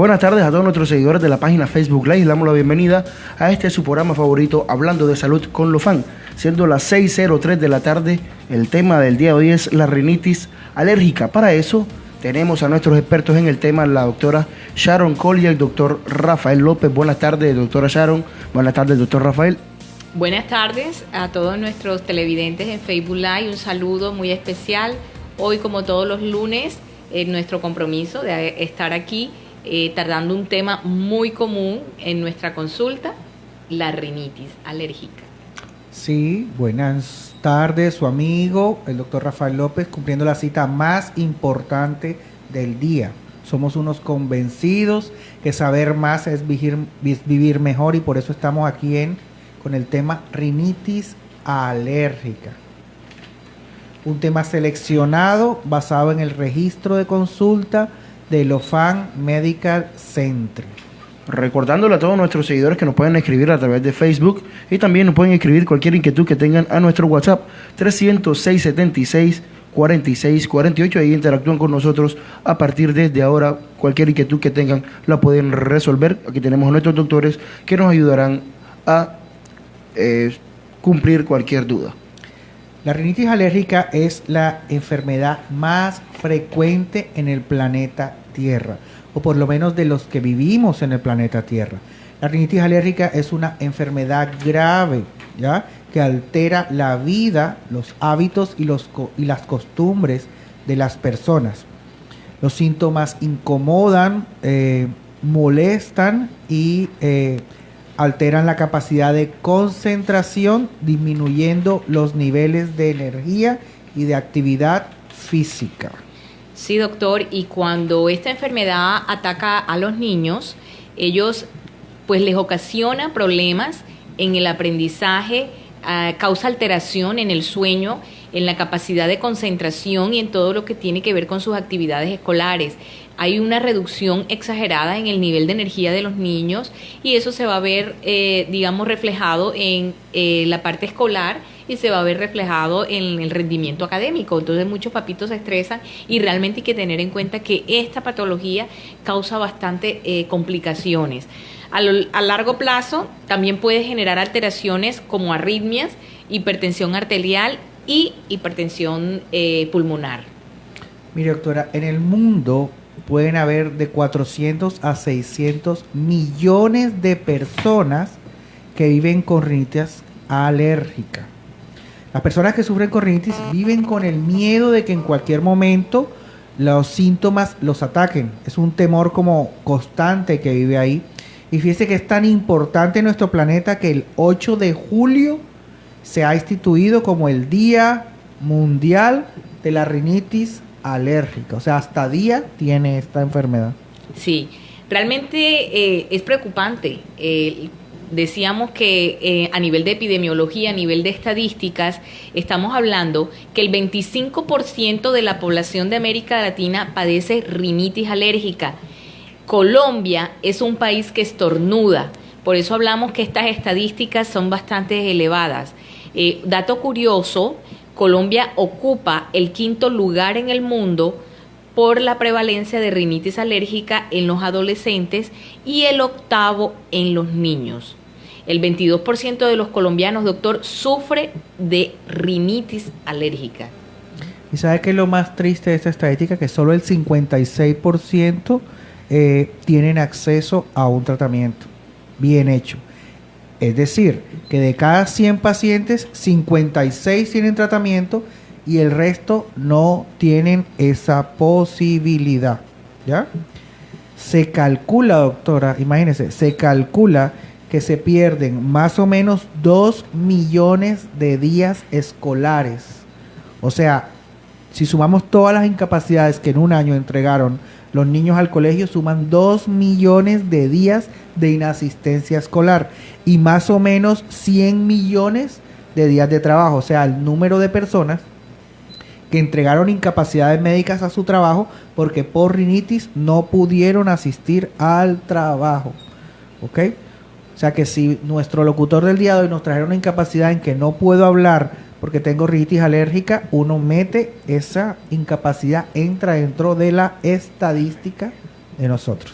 Buenas tardes a todos nuestros seguidores de la página Facebook Live. Les damos la bienvenida a este su programa favorito, Hablando de Salud con Lofan. Siendo las 6:03 de la tarde, el tema del día de hoy es la rinitis alérgica. Para eso tenemos a nuestros expertos en el tema, la doctora Sharon Cole y el doctor Rafael López. Buenas tardes, doctora Sharon. Buenas tardes, doctor Rafael. Buenas tardes a todos nuestros televidentes en Facebook Live. Un saludo muy especial. Hoy, como todos los lunes, nuestro compromiso de estar aquí tratando un tema muy común en nuestra consulta, la rinitis alérgica. Sí, buenas tardes, su amigo, el doctor Rafael López, cumpliendo la cita más importante del día. Somos unos convencidos que saber más es vivir mejor, y por eso estamos aquí con el tema rinitis alérgica. Un tema seleccionado basado en el registro de consulta de Lofan Medical Center. Recordándole a todos nuestros seguidores que nos pueden escribir a través de Facebook y también nos pueden escribir cualquier inquietud que tengan a nuestro WhatsApp 306-76-46-48. Ahí interactúan con nosotros a partir desde ahora. Cualquier inquietud que tengan la pueden resolver. Aquí tenemos a nuestros doctores que nos ayudarán a cumplir cualquier duda. La rinitis alérgica es la enfermedad más frecuente en el planeta Tierra, o por lo menos de los que vivimos en el planeta Tierra. La rinitis alérgica es una enfermedad grave, ¿ya?, que altera la vida, los hábitos y las costumbres de las personas. Los síntomas incomodan, molestan y alteran la capacidad de concentración, disminuyendo los niveles de energía y de actividad física. Sí, doctor, y cuando esta enfermedad ataca a los niños, ellos pues les ocasiona problemas en el aprendizaje, causa alteración en el sueño, en la capacidad de concentración y en todo lo que tiene que ver con sus actividades escolares. Hay una reducción exagerada en el nivel de energía de los niños y eso se va a ver, reflejado en la parte escolar y se va a ver reflejado en el rendimiento académico. Entonces muchos papitos se estresan y realmente hay que tener en cuenta que esta patología causa bastante complicaciones. A largo plazo también puede generar alteraciones como arritmias, hipertensión arterial y hipertensión pulmonar. Mire, doctora, en el mundo pueden haber de 400 a 600 millones de personas que viven con rinitis alérgica. Las personas que sufren con rinitis viven con el miedo de que en cualquier momento los síntomas los ataquen. Es un temor como constante que vive ahí. Y fíjese que es tan importante en nuestro planeta que el 8 de julio se ha instituido como el Día Mundial de la Rinitis Alérgica. O sea, hasta día tiene esta enfermedad. Sí, realmente es preocupante. Decíamos que a nivel de epidemiología, a nivel de estadísticas, estamos hablando que el 25% de la población de América Latina padece rinitis alérgica. Colombia es un país que estornuda, por eso hablamos que estas estadísticas son bastante elevadas. Dato curioso, Colombia ocupa el 5º lugar en el mundo por la prevalencia de rinitis alérgica en los adolescentes y el 8º en los niños. El 22% de los colombianos, doctor, sufre de rinitis alérgica. ¿Y sabe qué es lo más triste de esta estadística? Que solo el 56% tienen acceso a un tratamiento bien hecho. Es decir, que de cada 100 pacientes, 56 tienen tratamiento y el resto no tienen esa posibilidad, ¿ya? Se calcula, doctora, imagínese, se calcula que se pierden más o menos 2 millones de días escolares. O sea, si sumamos todas las incapacidades que en un año entregaron los niños al colegio, suman 2 millones de días de inasistencia escolar y más o menos 100 millones de días de trabajo. O sea, el número de personas que entregaron incapacidades médicas a su trabajo porque por rinitis no pudieron asistir al trabajo. ¿Ok? O sea que si nuestro locutor del día de hoy nos trajera una incapacidad en que no puedo hablar porque tengo rinitis alérgica, uno mete esa incapacidad, entra dentro de la estadística de nosotros.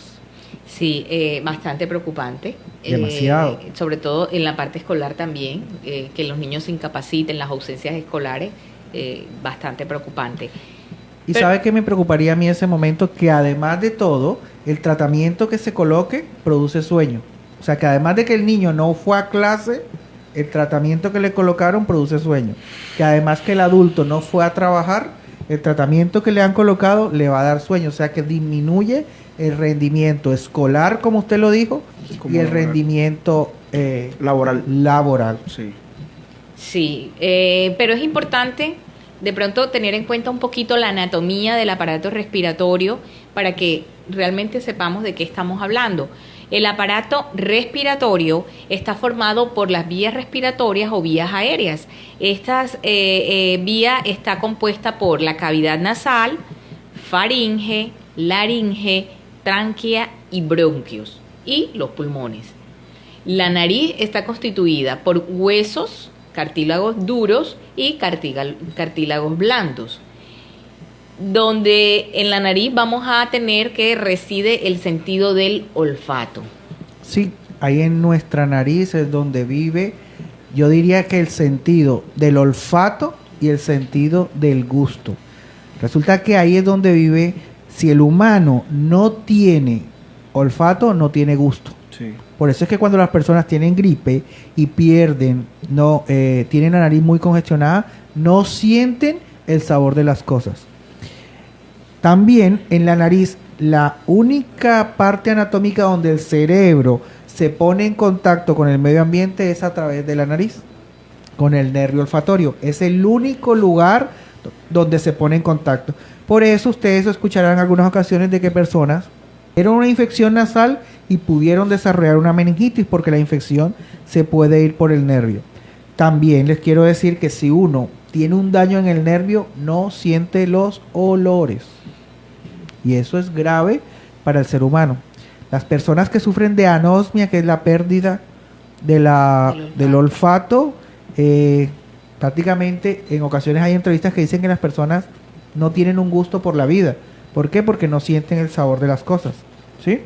Sí, bastante preocupante. Demasiado. Sobre todo en la parte escolar también, que los niños se incapaciten, las ausencias escolares, bastante preocupante. Y ¿sabe qué me preocuparía a mí en ese momento? Que además de todo, el tratamiento que se coloque produce sueño. O sea, que además de que el niño no fue a clase, el tratamiento que le colocaron produce sueño. Que además que el adulto no fue a trabajar, el tratamiento que le han colocado le va a dar sueño. O sea, que disminuye el rendimiento escolar, como usted lo dijo, y el rendimiento laboral. Sí. Sí, pero es importante de pronto tener en cuenta un poquito la anatomía del aparato respiratorio para que realmente sepamos de qué estamos hablando. El aparato respiratorio está formado por las vías respiratorias o vías aéreas. Esta vía está compuesta por la cavidad nasal, faringe, laringe, tráquea y bronquios y los pulmones. La nariz está constituida por huesos, cartílagos duros y cartílagos blandos, donde en la nariz vamos a tener que reside el sentido del olfato. Sí, ahí en nuestra nariz es donde vive, yo diría que el sentido del olfato y el sentido del gusto. Resulta que ahí es donde vive, si el humano no tiene olfato, no tiene gusto. Sí. Por eso es que cuando las personas tienen gripe y pierden, tienen la nariz muy congestionada, no sienten el sabor de las cosas. También en la nariz, la única parte anatómica donde el cerebro se pone en contacto con el medio ambiente es a través de la nariz, con el nervio olfatorio. Es el único lugar donde se pone en contacto. Por eso ustedes escucharán en algunas ocasiones de que personas tuvieron una infección nasal y pudieron desarrollar una meningitis porque la infección se puede ir por el nervio. También les quiero decir que si uno tiene un daño en el nervio, no siente los olores. Y eso es grave para el ser humano. Las personas que sufren de anosmia, que es la pérdida del olfato, prácticamente en ocasiones hay entrevistas que dicen que las personas no tienen un gusto por la vida. ¿Por qué? Porque no sienten el sabor de las cosas. ¿Sí?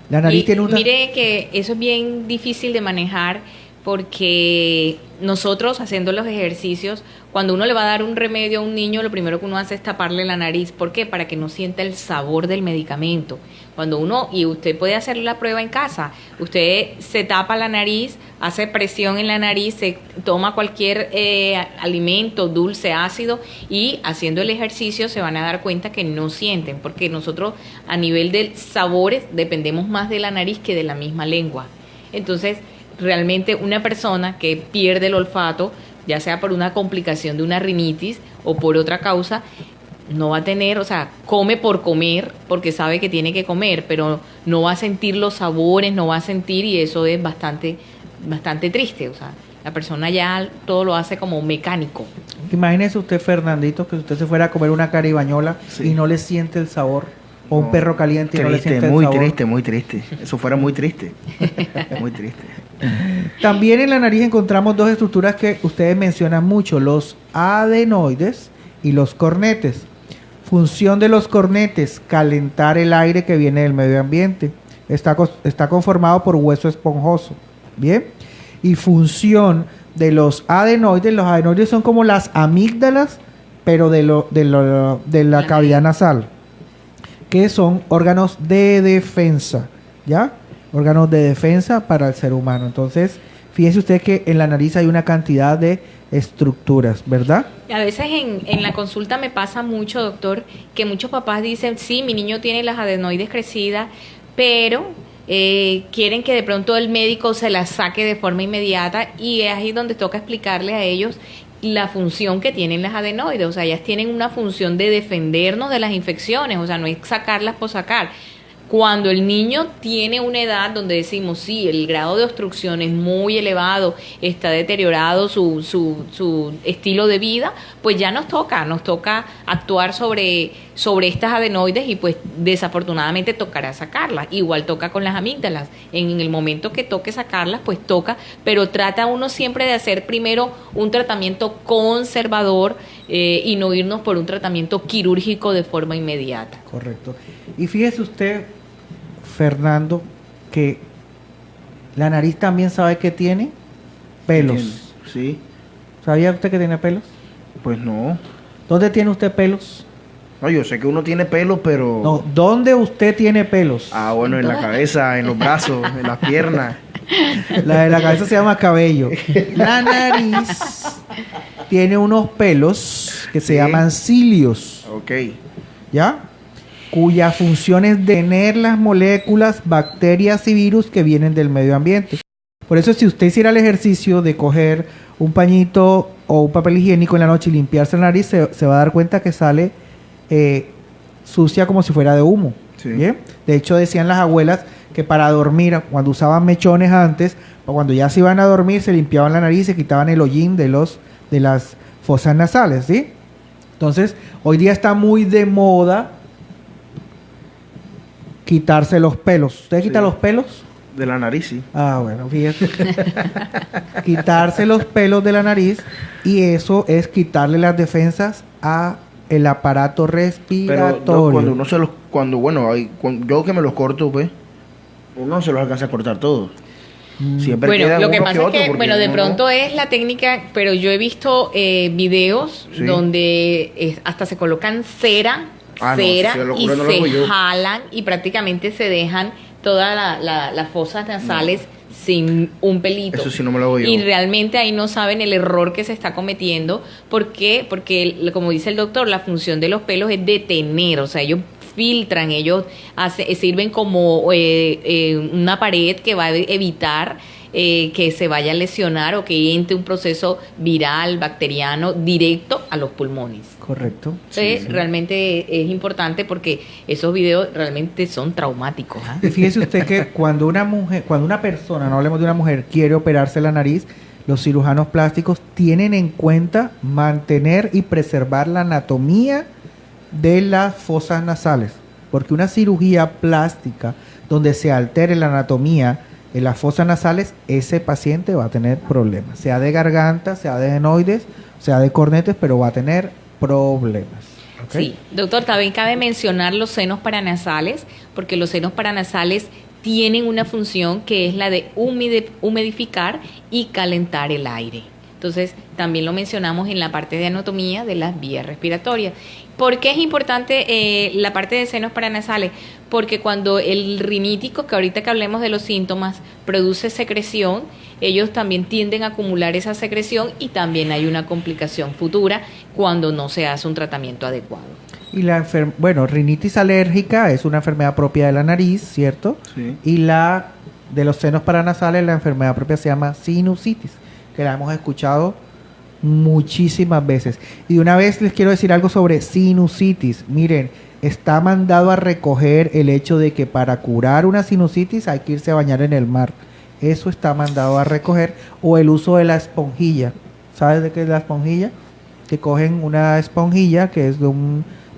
La nariz tiene una... Mire que eso es bien difícil de manejar porque nosotros haciendo los ejercicios, cuando uno le va a dar un remedio a un niño, lo primero que uno hace es taparle la nariz. ¿Por qué? Para que no sienta el sabor del medicamento. Cuando uno, y usted puede hacer la prueba en casa, usted se tapa la nariz, hace presión en la nariz, se toma cualquier alimento, dulce, ácido, y haciendo el ejercicio se van a dar cuenta que no sienten, porque nosotros a nivel de sabores dependemos más de la nariz que de la misma lengua. Entonces, realmente una persona que pierde el olfato, ya sea por una complicación de una rinitis o por otra causa, no va a tener, o sea, come por comer, porque sabe que tiene que comer, pero no va a sentir los sabores, no va a sentir, y eso es bastante triste. O sea, la persona ya todo lo hace como mecánico. Imagínese usted, Fernandito, que usted se fuera a comer una caribañola y no le siente el sabor. O un perro caliente y no le siente el sabor. Muy triste. Eso fuera muy triste. Muy triste. También en la nariz encontramos dos estructuras que ustedes mencionan mucho, los adenoides y los cornetes. Función de los cornetes, calentar el aire que viene del medio ambiente. Está conformado por hueso esponjoso. ¿Bien? Y función de los adenoides son como las amígdalas, pero de la cavidad nasal, que son órganos de defensa, ¿ya? Órganos de defensa para el ser humano. Entonces, fíjese usted que en la nariz hay una cantidad de estructuras, ¿verdad? A veces en la consulta me pasa mucho, doctor, que muchos papás dicen, sí, mi niño tiene las adenoides crecidas, pero quieren que de pronto el médico se las saque de forma inmediata, y es ahí donde toca explicarle a ellos la función que tienen las adenoides. O sea, ellas tienen una función de defendernos de las infecciones, o sea, no es sacarlas por sacar. Cuando el niño tiene una edad donde decimos, sí, el grado de obstrucción es muy elevado, está deteriorado su estilo de vida, pues ya nos toca actuar sobre estas adenoides, y pues desafortunadamente tocará sacarlas. Igual toca con las amígdalas. En el momento que toque sacarlas, pues toca, pero trata uno siempre de hacer primero un tratamiento conservador y no irnos por un tratamiento quirúrgico de forma inmediata. Correcto. Y fíjese usted, Fernando, que la nariz también sabe que tiene pelos. Sí. ¿Sabía usted que tiene pelos? Pues no. ¿Dónde tiene usted pelos? No, yo sé que uno tiene pelos, pero... No, ¿dónde usted tiene pelos? Ah, bueno, en la cabeza, en los brazos, en las piernas. La de la cabeza se llama cabello. La nariz tiene unos pelos que se llaman cilios. Ok. ¿Ya? Cuya función es detener las moléculas, bacterias y virus que vienen del medio ambiente. Por eso, si usted hiciera el ejercicio de coger un pañito o un papel higiénico en la noche y limpiarse la nariz, se va a dar cuenta que sale sucia como si fuera de humo. Sí. ¿Bien? De hecho, decían las abuelas que para dormir, cuando usaban mechones antes, o cuando ya se iban a dormir, se limpiaban la nariz y se quitaban el hollín de las fosas nasales, ¿sí? Entonces, hoy día está muy de moda quitarse los pelos. ¿Usted quita los pelos? De la nariz, sí. Ah, bueno, fíjate. Quitarse los pelos de la nariz, y eso es quitarle las defensas a el aparato respiratorio. Pero cuando uno se los... yo que me los corto, pues, uno se los alcanza a cortar todos. Siempre Bueno, quedan lo que unos pasa es otros, que, porque de uno pronto es la técnica, pero yo he visto videos Sí. donde hasta se colocan cera Ah, no, si se lo y juro, no lo hago se yo. jalan y prácticamente se dejan todas las fosas nasales sin un pelito. Eso sí no me lo hago yo. Y realmente ahí no saben el error que se está cometiendo. ¿Por qué? Porque, como dice el doctor, la función de los pelos es detener, o sea, ellos filtran, ellos sirven como una pared que va a evitar que se vaya a lesionar o que entre un proceso viral, bacteriano, directo a los pulmones. Correcto. Entonces, realmente es importante porque esos videos realmente son traumáticos. ¿Ah? Y fíjese usted que cuando una persona, no hablemos de una mujer, quiere operarse la nariz, los cirujanos plásticos tienen en cuenta mantener y preservar la anatomía de las fosas nasales, porque una cirugía plástica donde se altere la anatomía en las fosas nasales, ese paciente va a tener problemas, sea de garganta, sea de adenoides, sea de cornetes, pero va a tener problemas. ¿Okay? Sí, doctor, también cabe mencionar los senos paranasales, porque los senos paranasales tienen una función que es la de humidificar y calentar el aire. Entonces, también lo mencionamos en la parte de anatomía de las vías respiratorias. ¿Por qué es importante la parte de senos paranasales? Porque cuando el rinítico, que ahorita que hablemos de los síntomas, produce secreción, ellos también tienden a acumular esa secreción y también hay una complicación futura cuando no se hace un tratamiento adecuado. Y rinitis alérgica es una enfermedad propia de la nariz, ¿cierto? Sí. Y la de los senos paranasales, la enfermedad propia se llama sinusitis, que la hemos escuchado muchísimas veces. Y de una vez les quiero decir algo sobre sinusitis. Miren, está mandado a recoger el hecho de que para curar una sinusitis hay que irse a bañar en el mar. Eso está mandado a recoger. O el uso de la esponjilla. ¿Sabes de qué es la esponjilla? Que cogen una esponjilla que es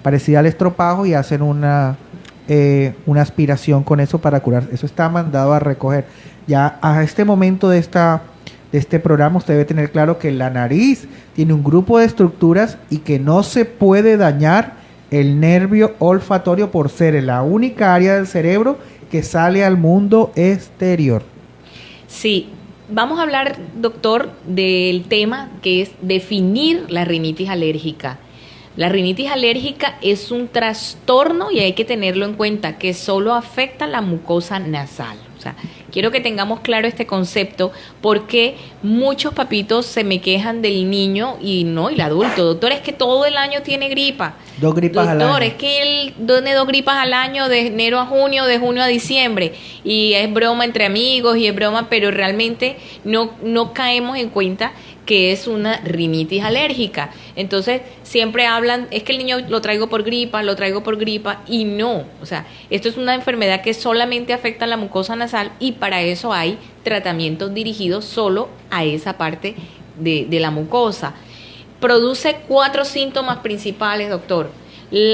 parecida al estropajo y hacen una aspiración con eso para curar. Eso está mandado a recoger. Ya a este momento de este programa usted debe tener claro que la nariz tiene un grupo de estructuras y que no se puede dañar el nervio olfatorio por ser la única área del cerebro que sale al mundo exterior. Sí, vamos a hablar, doctor, del tema que es definir la rinitis alérgica. La rinitis alérgica es un trastorno y hay que tenerlo en cuenta que solo afecta la mucosa nasal. O sea, quiero que tengamos claro este concepto porque muchos papitos se me quejan del niño y el adulto. Doctor, es que todo el año tiene gripa. 2 gripas al año. Doctor, es que él tiene 2 gripas al año de enero a junio, de junio a diciembre. Y es broma entre amigos y es broma, pero realmente no caemos en cuenta que es una rinitis alérgica. Entonces, siempre hablan, es que el niño lo traigo por gripa, y no. O sea, esto es una enfermedad que solamente afecta a la mucosa nasal y para eso hay tratamientos dirigidos solo a esa parte de la mucosa. Produce 4 síntomas principales, doctor. El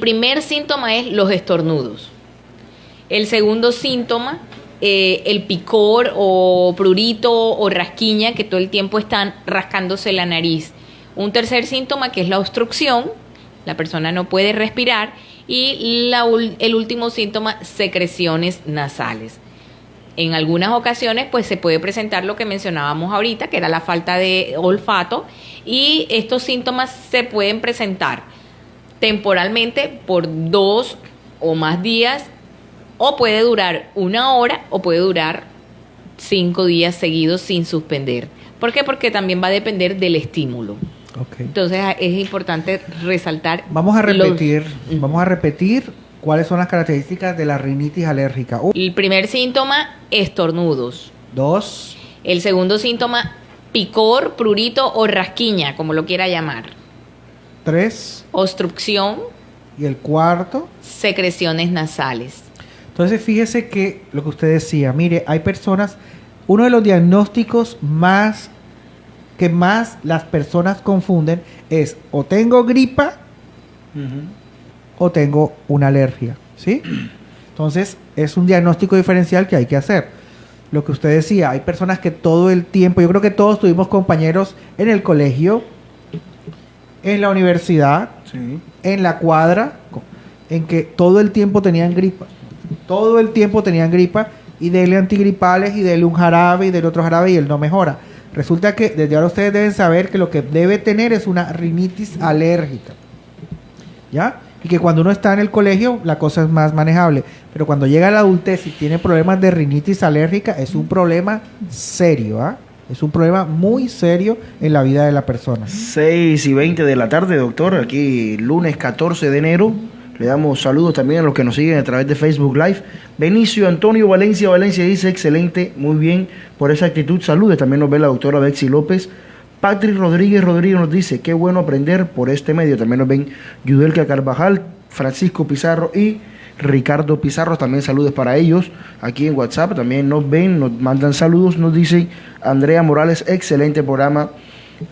primer síntoma es los estornudos. El segundo síntoma, el picor o prurito o rasquiña que todo el tiempo están rascándose la nariz. Un tercer síntoma que es la obstrucción, la persona no puede respirar. y el último síntoma, secreciones nasales. En algunas ocasiones pues se puede presentar lo que mencionábamos ahorita, que era la falta de olfato, y estos síntomas se pueden presentar temporalmente por 2 o más días, o puede durar 1 hora o puede durar 5 días seguidos sin suspender. ¿Por qué? Porque también va a depender del estímulo. Okay. Entonces es importante resaltar. Vamos a repetir cuáles son las características de la rinitis alérgica. El primer síntoma, estornudos. 2. El segundo síntoma, picor, prurito o rasquiña, como lo quiera llamar. 3. Obstrucción. Y el cuarto, secreciones nasales. Entonces fíjese que lo que usted decía, mire, hay personas, uno de los diagnósticos que más las personas confunden es o tengo gripa o tengo una alergia, ¿sí? Entonces es un diagnóstico diferencial que hay que hacer. Lo que usted decía, hay personas que todo el tiempo, yo creo que todos tuvimos compañeros en el colegio, en la universidad, Sí. en la cuadra, en que todo el tiempo tenían gripa. Todo el tiempo tenían gripa y dele antigripales y dele un jarabe y dele otro jarabe y él no mejora. Resulta que desde ahora ustedes deben saber que lo que debe tener es una rinitis alérgica. ¿Ya? Y que cuando uno está en el colegio la cosa es más manejable. Pero cuando llega a la adultez y tiene problemas de rinitis alérgica es un problema serio, ¿ah? Es un problema muy serio en la vida de la persona. 6:20 de la tarde, doctor. Aquí lunes 14 de enero. Le damos saludos también a los que nos siguen a través de Facebook Live. Benicio Antonio Valencia dice, excelente, muy bien por esa actitud. Saludos, también nos ve la doctora Betsy López. Patrick Rodríguez nos dice, qué bueno aprender por este medio. También nos ven Yudelka Carvajal, Francisco Pizarro y Ricardo Pizarro. También saludos para ellos. Aquí en WhatsApp también nos ven, nos mandan saludos. Nos dice Andrea Morales, excelente programa.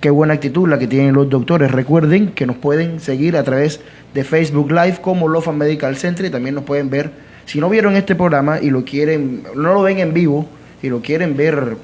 Qué buena actitud la que tienen los doctores. Recuerden que nos pueden seguir a través de Facebook Live como Lofan Medical Center y también nos pueden ver, si no vieron este programa y lo quieren, no lo ven en vivo y lo quieren ver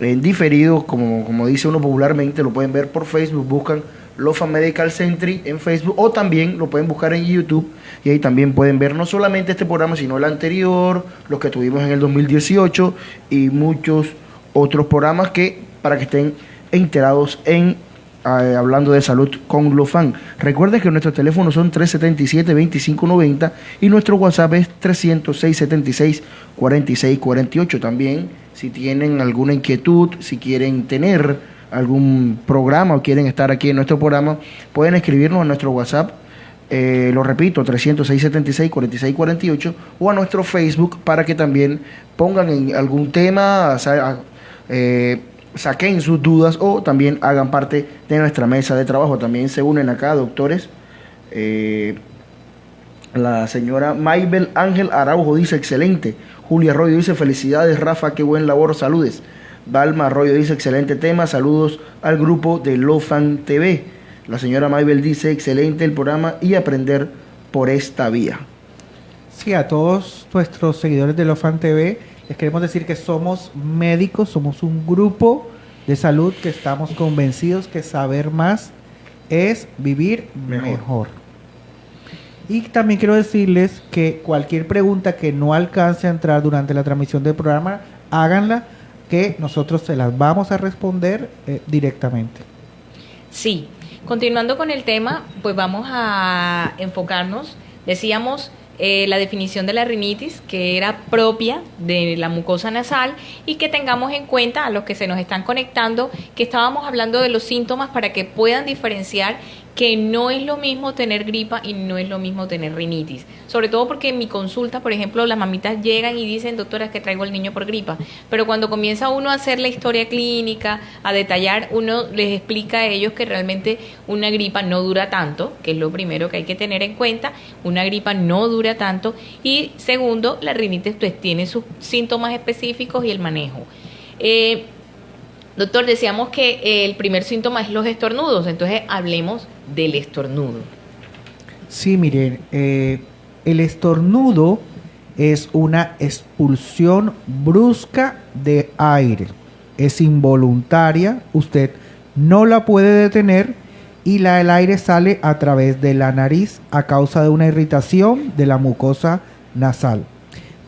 en diferido, como dice uno popularmente, lo pueden ver por Facebook, buscan Lofan Medical Center en Facebook o también lo pueden buscar en YouTube y ahí también pueden ver no solamente este programa sino el anterior, los que tuvimos en el 2018 y muchos otros programas que para que estén enterados en hablando de salud con Lofan. Recuerden que nuestros teléfonos son 377-2590 y nuestro WhatsApp es 300-676-4648. También, si tienen alguna inquietud, si quieren tener algún programa o quieren estar aquí en nuestro programa, pueden escribirnos a nuestro WhatsApp, lo repito, 300-676-4648 o a nuestro Facebook para que también pongan en algún tema, saquen sus dudas o también hagan parte de nuestra mesa de trabajo. También se unen acá doctores. La señora Maybel Ángel Araujo dice excelente. Julia Arroyo dice felicidades Rafa, qué buen labor, saludes. Balma Arroyo dice excelente tema, saludos al grupo de Lofan TV. La señora Maybel dice excelente el programa y aprender por esta vía. Sí, a todos nuestros seguidores de Lofan TV les queremos decir que somos médicos, somos un grupo de salud que estamos convencidos que saber más es vivir mejor. Y también quiero decirles que cualquier pregunta que no alcance a entrar durante la transmisión del programa, háganla, que nosotros se las vamos a responder directamente. Sí, continuando con el tema, pues vamos a enfocarnos, decíamos, la definición de la rinitis, que era propia de la mucosa nasal, y que tengamos en cuenta a los que se nos están conectando que estábamos hablando de los síntomas para que puedan diferenciar que no es lo mismo tener gripa y no es lo mismo tener rinitis. Sobre todo porque en mi consulta, por ejemplo, las mamitas llegan y dicen, doctora, es que traigo al niño por gripa. Pero cuando comienza uno a hacer la historia clínica, a detallar, uno les explica a ellos que realmente una gripa no dura tanto, que es lo primero que hay que tener en cuenta. Una gripa no dura tanto. Y segundo, la rinitis pues tiene sus síntomas específicos y el manejo. Doctor, decíamos que el primer síntoma es los estornudos, entonces hablemos del estornudo. Sí, miren, el estornudo es una expulsión brusca de aire, es involuntaria, usted no la puede detener y el aire sale a través de la nariz a causa de una irritación de la mucosa nasal.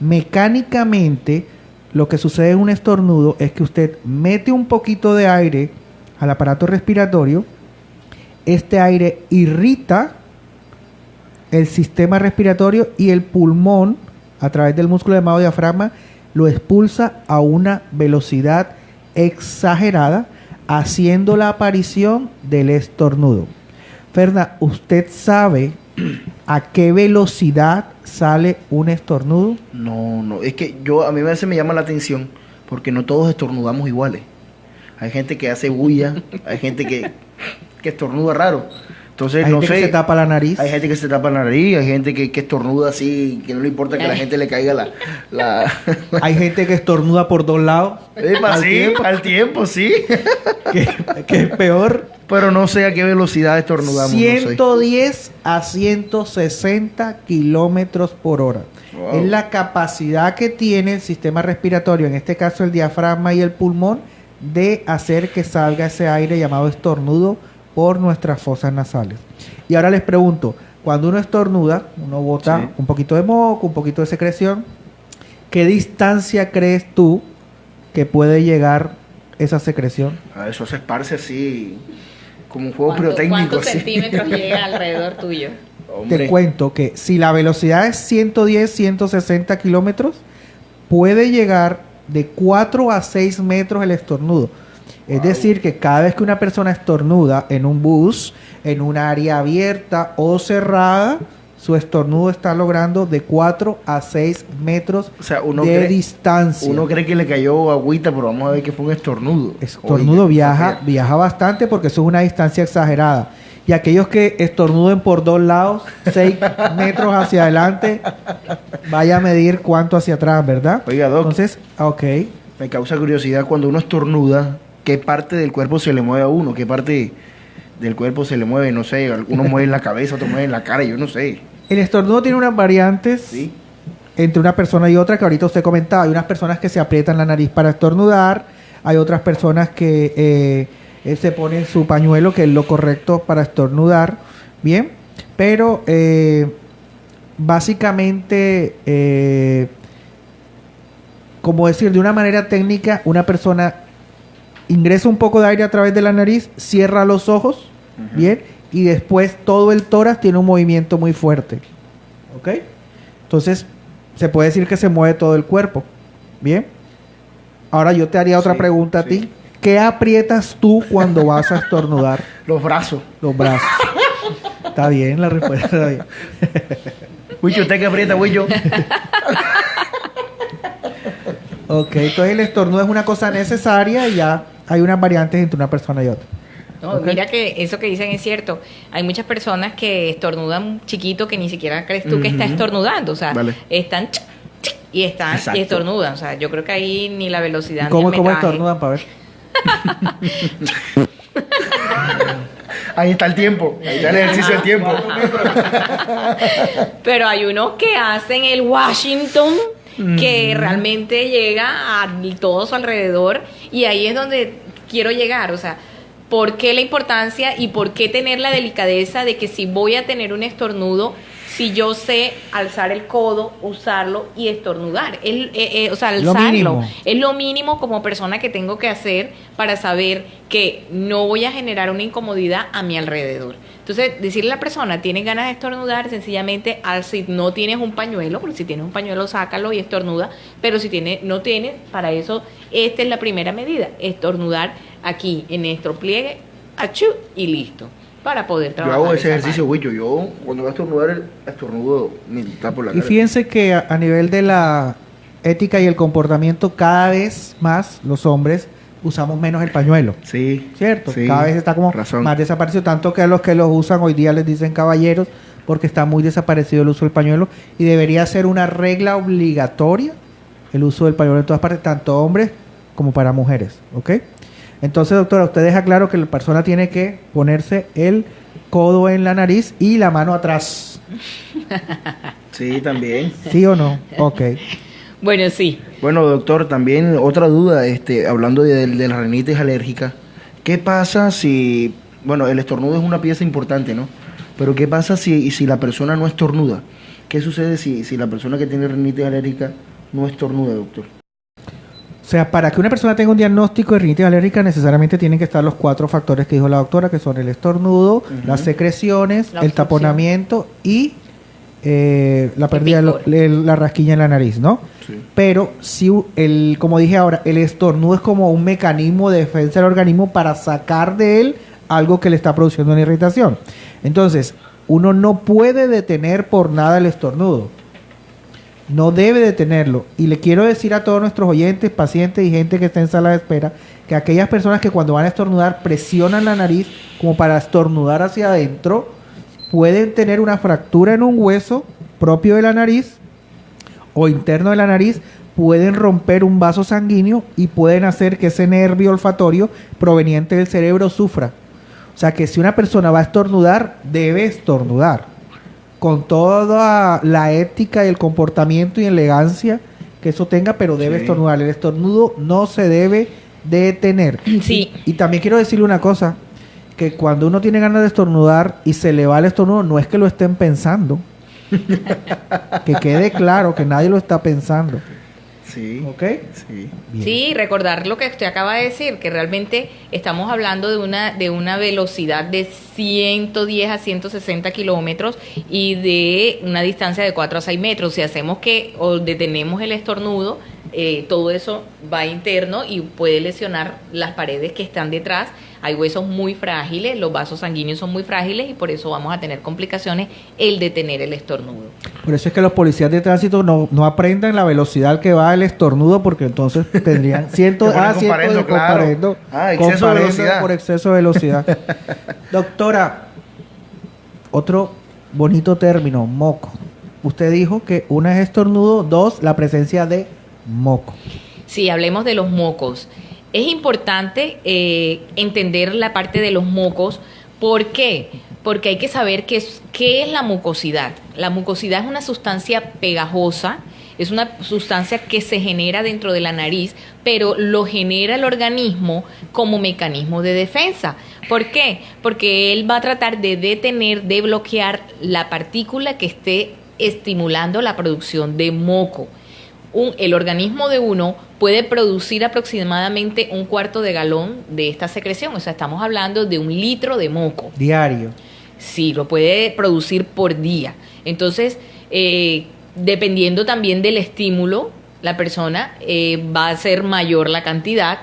Mecánicamente, lo que sucede en un estornudo es que usted mete un poquito de aire al aparato respiratorio, este aire irrita el sistema respiratorio y el pulmón, a través del músculo llamado diafragma, lo expulsa a una velocidad exagerada, haciendo la aparición del estornudo. Ferna, ¿usted sabe a qué velocidad sale un estornudo? No, es que a mí a veces me llama la atención porque no todos estornudamos iguales. Hay gente que hace bulla, hay gente que estornuda raro. Entonces, Hay no gente sé. que se tapa la nariz. Hay gente que se tapa la nariz, hay gente que estornuda así, que no le importa que a la gente le caiga la... Hay gente que estornuda por dos lados. Epa, al sí, tiempo, al tiempo, sí. que es peor. Pero no sé a qué velocidad estornudamos. 110 a 160 kilómetros por hora. Wow. Es la capacidad que tiene el sistema respiratorio, en este caso el diafragma y el pulmón, de hacer que salga ese aire llamado estornudo por nuestras fosas nasales. Y ahora les pregunto, cuando uno estornuda, uno bota Sí. un poquito de moco, un poquito de secreción, ¿qué distancia crees tú que puede llegar esa secreción? A eso se esparce así, como un juego ¿Cuánto- pirotécnico. ¿Cuántos así. centímetros llega alrededor tuyo? Hombre, Te cuento que si la velocidad es 110, 160 kilómetros, puede llegar de 4 a 6 metros el estornudo. Es Wow. decir, que cada vez que una persona estornuda en un bus, en un área abierta o cerrada, su estornudo está logrando de 4 a 6 metros o sea, uno de cree, distancia. uno cree que le cayó agüita, pero vamos a ver que fue un estornudo. Estornudo Oye, viaja bastante porque eso es una distancia exagerada. Y aquellos que estornuden por dos lados, 6 metros hacia adelante, vaya a medir cuánto hacia atrás, ¿verdad? Oiga, Doc. Entonces, ok. Me causa curiosidad cuando uno estornuda, ¿qué parte del cuerpo se le mueve a uno? ¿Qué parte del cuerpo se le mueve? No sé, uno mueve la cabeza, otro mueve la cara, yo no sé. El estornudo tiene unas variantes ¿Sí? entre una persona y otra que ahorita usted comentaba. Hay unas personas que se aprietan la nariz para estornudar, hay otras personas que se ponen su pañuelo, que es lo correcto para estornudar, bien, pero básicamente, como decir, de una manera técnica, una persona ingresa un poco de aire a través de la nariz, cierra los ojos, Ujú. bien, y después todo el tórax tiene un movimiento muy fuerte, ¿ok? Entonces, se puede decir que se mueve todo el cuerpo, bien. Ahora yo te haría otra Sí, pregunta a sí. ti. ¿Qué aprietas tú cuando vas a estornudar? Los brazos. Los brazos. Está bien, la respuesta está bien. Wicho, ¿usted qué aprieta, Wicho? Ok, entonces el estornudo es una cosa necesaria y ya hay unas variantes entre una persona y otra. No, Ok. mira que eso que dicen es cierto. Hay muchas personas que estornudan chiquito que ni siquiera crees tú que está Ujú. estornudando. O sea, Vale. están y están Exacto. y estornudan. O sea, yo creo que ahí ni la velocidad ¿Cómo, ni el cómo metraje. estornudan para ver? Ahí está el tiempo. Ahí está el ejercicio del tiempo. Pero hay unos que hacen el Washington que realmente llega a todo su alrededor y ahí es donde quiero llegar, o sea, ¿por qué la importancia y por qué tener la delicadeza de que si voy a tener un estornudo, si yo sé alzar el codo, usarlo y estornudar? O sea, Lo alzarlo mínimo. es lo mínimo como persona que tengo que hacer para saber que no voy a generar una incomodidad a mi alrededor. Entonces, decirle a la persona, ¿tienes ganas de estornudar? Sencillamente, si no tienes un pañuelo, porque si tienes un pañuelo, sácalo y estornuda. Pero si no tienes, para eso, esta es la primera medida. Estornudar aquí, en nuestro pliegue, achú, y listo. Para poder Yo trabajar. hago ese esa ejercicio, parte. Wicho. Yo, cuando voy a estornudar, estornudo, me tapo la Y cara. fíjense que a nivel de la ética y el comportamiento, cada vez más los hombres usamos menos el pañuelo. Sí. ¿Cierto? Sí, Cada vez está como razón. más desaparecido, tanto que a los que los usan hoy día les dicen caballeros, porque está muy desaparecido el uso del pañuelo y debería ser una regla obligatoria el uso del pañuelo en todas partes, tanto hombres como para mujeres, ¿ok? Entonces, doctora, usted deja claro que la persona tiene que ponerse el codo en la nariz y la mano atrás, Sí, también. ¿sí o no? Ok. Bueno, sí. Bueno, doctor, también otra duda, hablando de la rinitis alérgica. ¿Qué pasa si bueno, el estornudo es una pieza importante, ¿no? Pero ¿qué pasa si la persona no estornuda? ¿Qué sucede si la persona que tiene rinitis alérgica no estornuda, doctor? O sea, para que una persona tenga un diagnóstico de rinitis alérgica necesariamente tienen que estar los 4 factores que dijo la doctora, que son el estornudo, las secreciones, el taponamiento y la pérdida la rasquiña en la nariz, ¿no? Sí. Pero como dije ahora, el estornudo es como un mecanismo de defensa del organismo para sacar de él algo que le está produciendo una irritación. Entonces, uno no puede detener por nada el estornudo. No debe detenerlo. Y le quiero decir a todos nuestros oyentes, pacientes y gente que está en sala de espera, que aquellas personas que cuando van a estornudar presionan la nariz como para estornudar hacia adentro, pueden tener una fractura en un hueso propio de la nariz o interno de la nariz, pueden romper un vaso sanguíneo y pueden hacer que ese nervio olfatorio proveniente del cerebro sufra. O sea que si una persona va a estornudar, debe estornudar con toda la ética y el comportamiento y elegancia que eso tenga, pero debe estornudar. El estornudo no se debe detener. Sí. Y también quiero decirle una cosa, que cuando uno tiene ganas de estornudar y se le va el estornudo, no es que lo estén pensando. Que quede claro que nadie lo está pensando. Sí. ¿Ok? Sí. Bien. Sí, recordar lo que usted acaba de decir, que realmente estamos hablando de una velocidad de 110 a 160 kilómetros y de una distancia de 4 a 6 metros. Si hacemos o detenemos el estornudo, todo eso va interno y puede lesionar las paredes que están detrás. Hay huesos muy frágiles, los vasos sanguíneos son muy frágiles y por eso vamos a tener complicaciones el detener el estornudo. Por eso es que los policías de tránsito no aprendan la velocidad que va el estornudo, porque entonces tendrían cientos de comparendo, exceso de velocidad. Por exceso de velocidad. Doctora, otro bonito término, moco. Usted dijo que una es estornudo, 2, la presencia de moco. Sí, hablemos de los mocos. Es importante entender la parte de los mocos. ¿Por qué? Porque hay que saber qué es la mucosidad. La mucosidad es una sustancia pegajosa, es una sustancia que se genera dentro de la nariz, pero lo genera el organismo como mecanismo de defensa. ¿Por qué? Porque él va a tratar de detener, de bloquear la partícula que esté estimulando la producción de moco. El organismo de uno puede producir aproximadamente 1/4 de galón de esta secreción. O sea, estamos hablando de 1 litro de moco. Diario. Sí, lo puede producir por día. Entonces, dependiendo también del estímulo, la persona va a ser mayor la cantidad.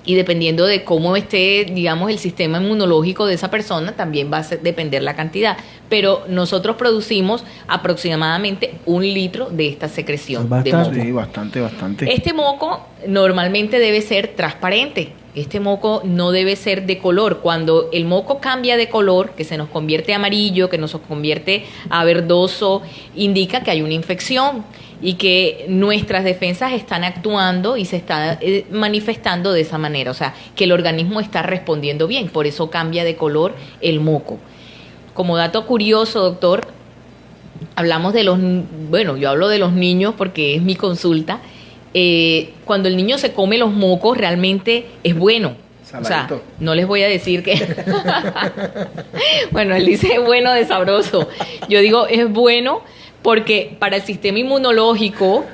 Y dependiendo de cómo esté, digamos, el sistema inmunológico de esa persona, también va a depender la cantidad. Pero nosotros producimos aproximadamente 1 litro de esta secreción de moco. Sí, bastante. Este moco normalmente debe ser transparente. Este moco no debe ser de color. Cuando el moco cambia de color, que se nos convierte a amarillo, que nos convierte a verdoso, indica que hay una infección y que nuestras defensas están actuando y se está manifestando de esa manera. O sea, que el organismo está respondiendo bien. Por eso cambia de color el moco. Como dato curioso, doctor, hablamos de yo hablo de los niños porque es mi consulta. Cuando el niño se come los mocos realmente es bueno. Saladito. O sea, no les voy a decir que bueno, él dice es bueno de sabroso. Yo digo es bueno porque para el sistema inmunológico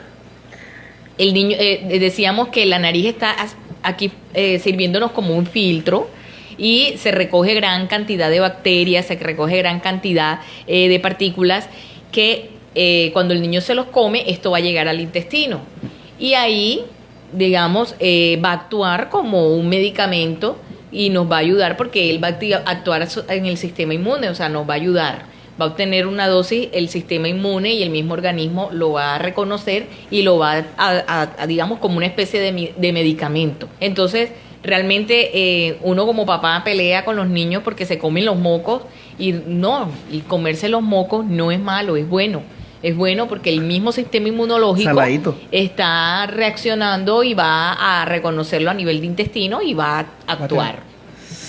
el niño, decíamos que la nariz está aquí sirviéndonos como un filtro y se recoge gran cantidad de bacterias, se recoge gran cantidad de partículas que cuando el niño se los come, esto va a llegar al intestino. Y ahí, digamos, va a actuar como un medicamento y nos va a ayudar porque él va a actuar en el sistema inmune, o sea, nos va a ayudar. Va a obtener una dosis, el sistema inmune y el mismo organismo lo va a reconocer y lo va a digamos, como una especie de medicamento. Entonces, realmente uno como papá pelea con los niños porque se comen los mocos y comerse los mocos no es malo, es bueno. Es bueno porque el mismo sistema inmunológico Saladito. Está reaccionando y va a reconocerlo a nivel de intestino y va a actuar.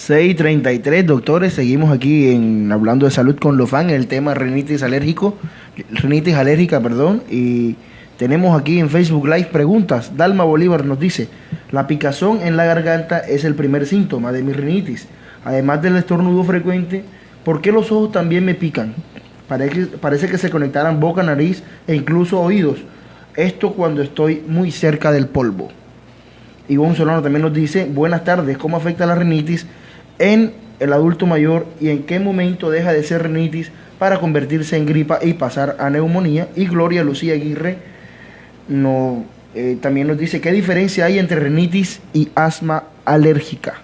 6:33, doctores, seguimos aquí hablando de salud con Lofan, el tema rinitis alérgica, y tenemos aquí en Facebook Live preguntas. Dalma Bolívar nos dice: la picazón en la garganta es el primer síntoma de mi rinitis. Además del estornudo frecuente, ¿por qué los ojos también me pican? Parece que se conectaran boca, nariz e incluso oídos. Esto cuando estoy muy cerca del polvo. Ivonne Solano también nos dice, buenas tardes, ¿cómo afecta la rinitis en el adulto mayor y en qué momento deja de ser rinitis para convertirse en gripa y pasar a neumonía? Y Gloria Lucía Aguirre también nos dice, ¿qué diferencia hay entre rinitis y asma alérgica?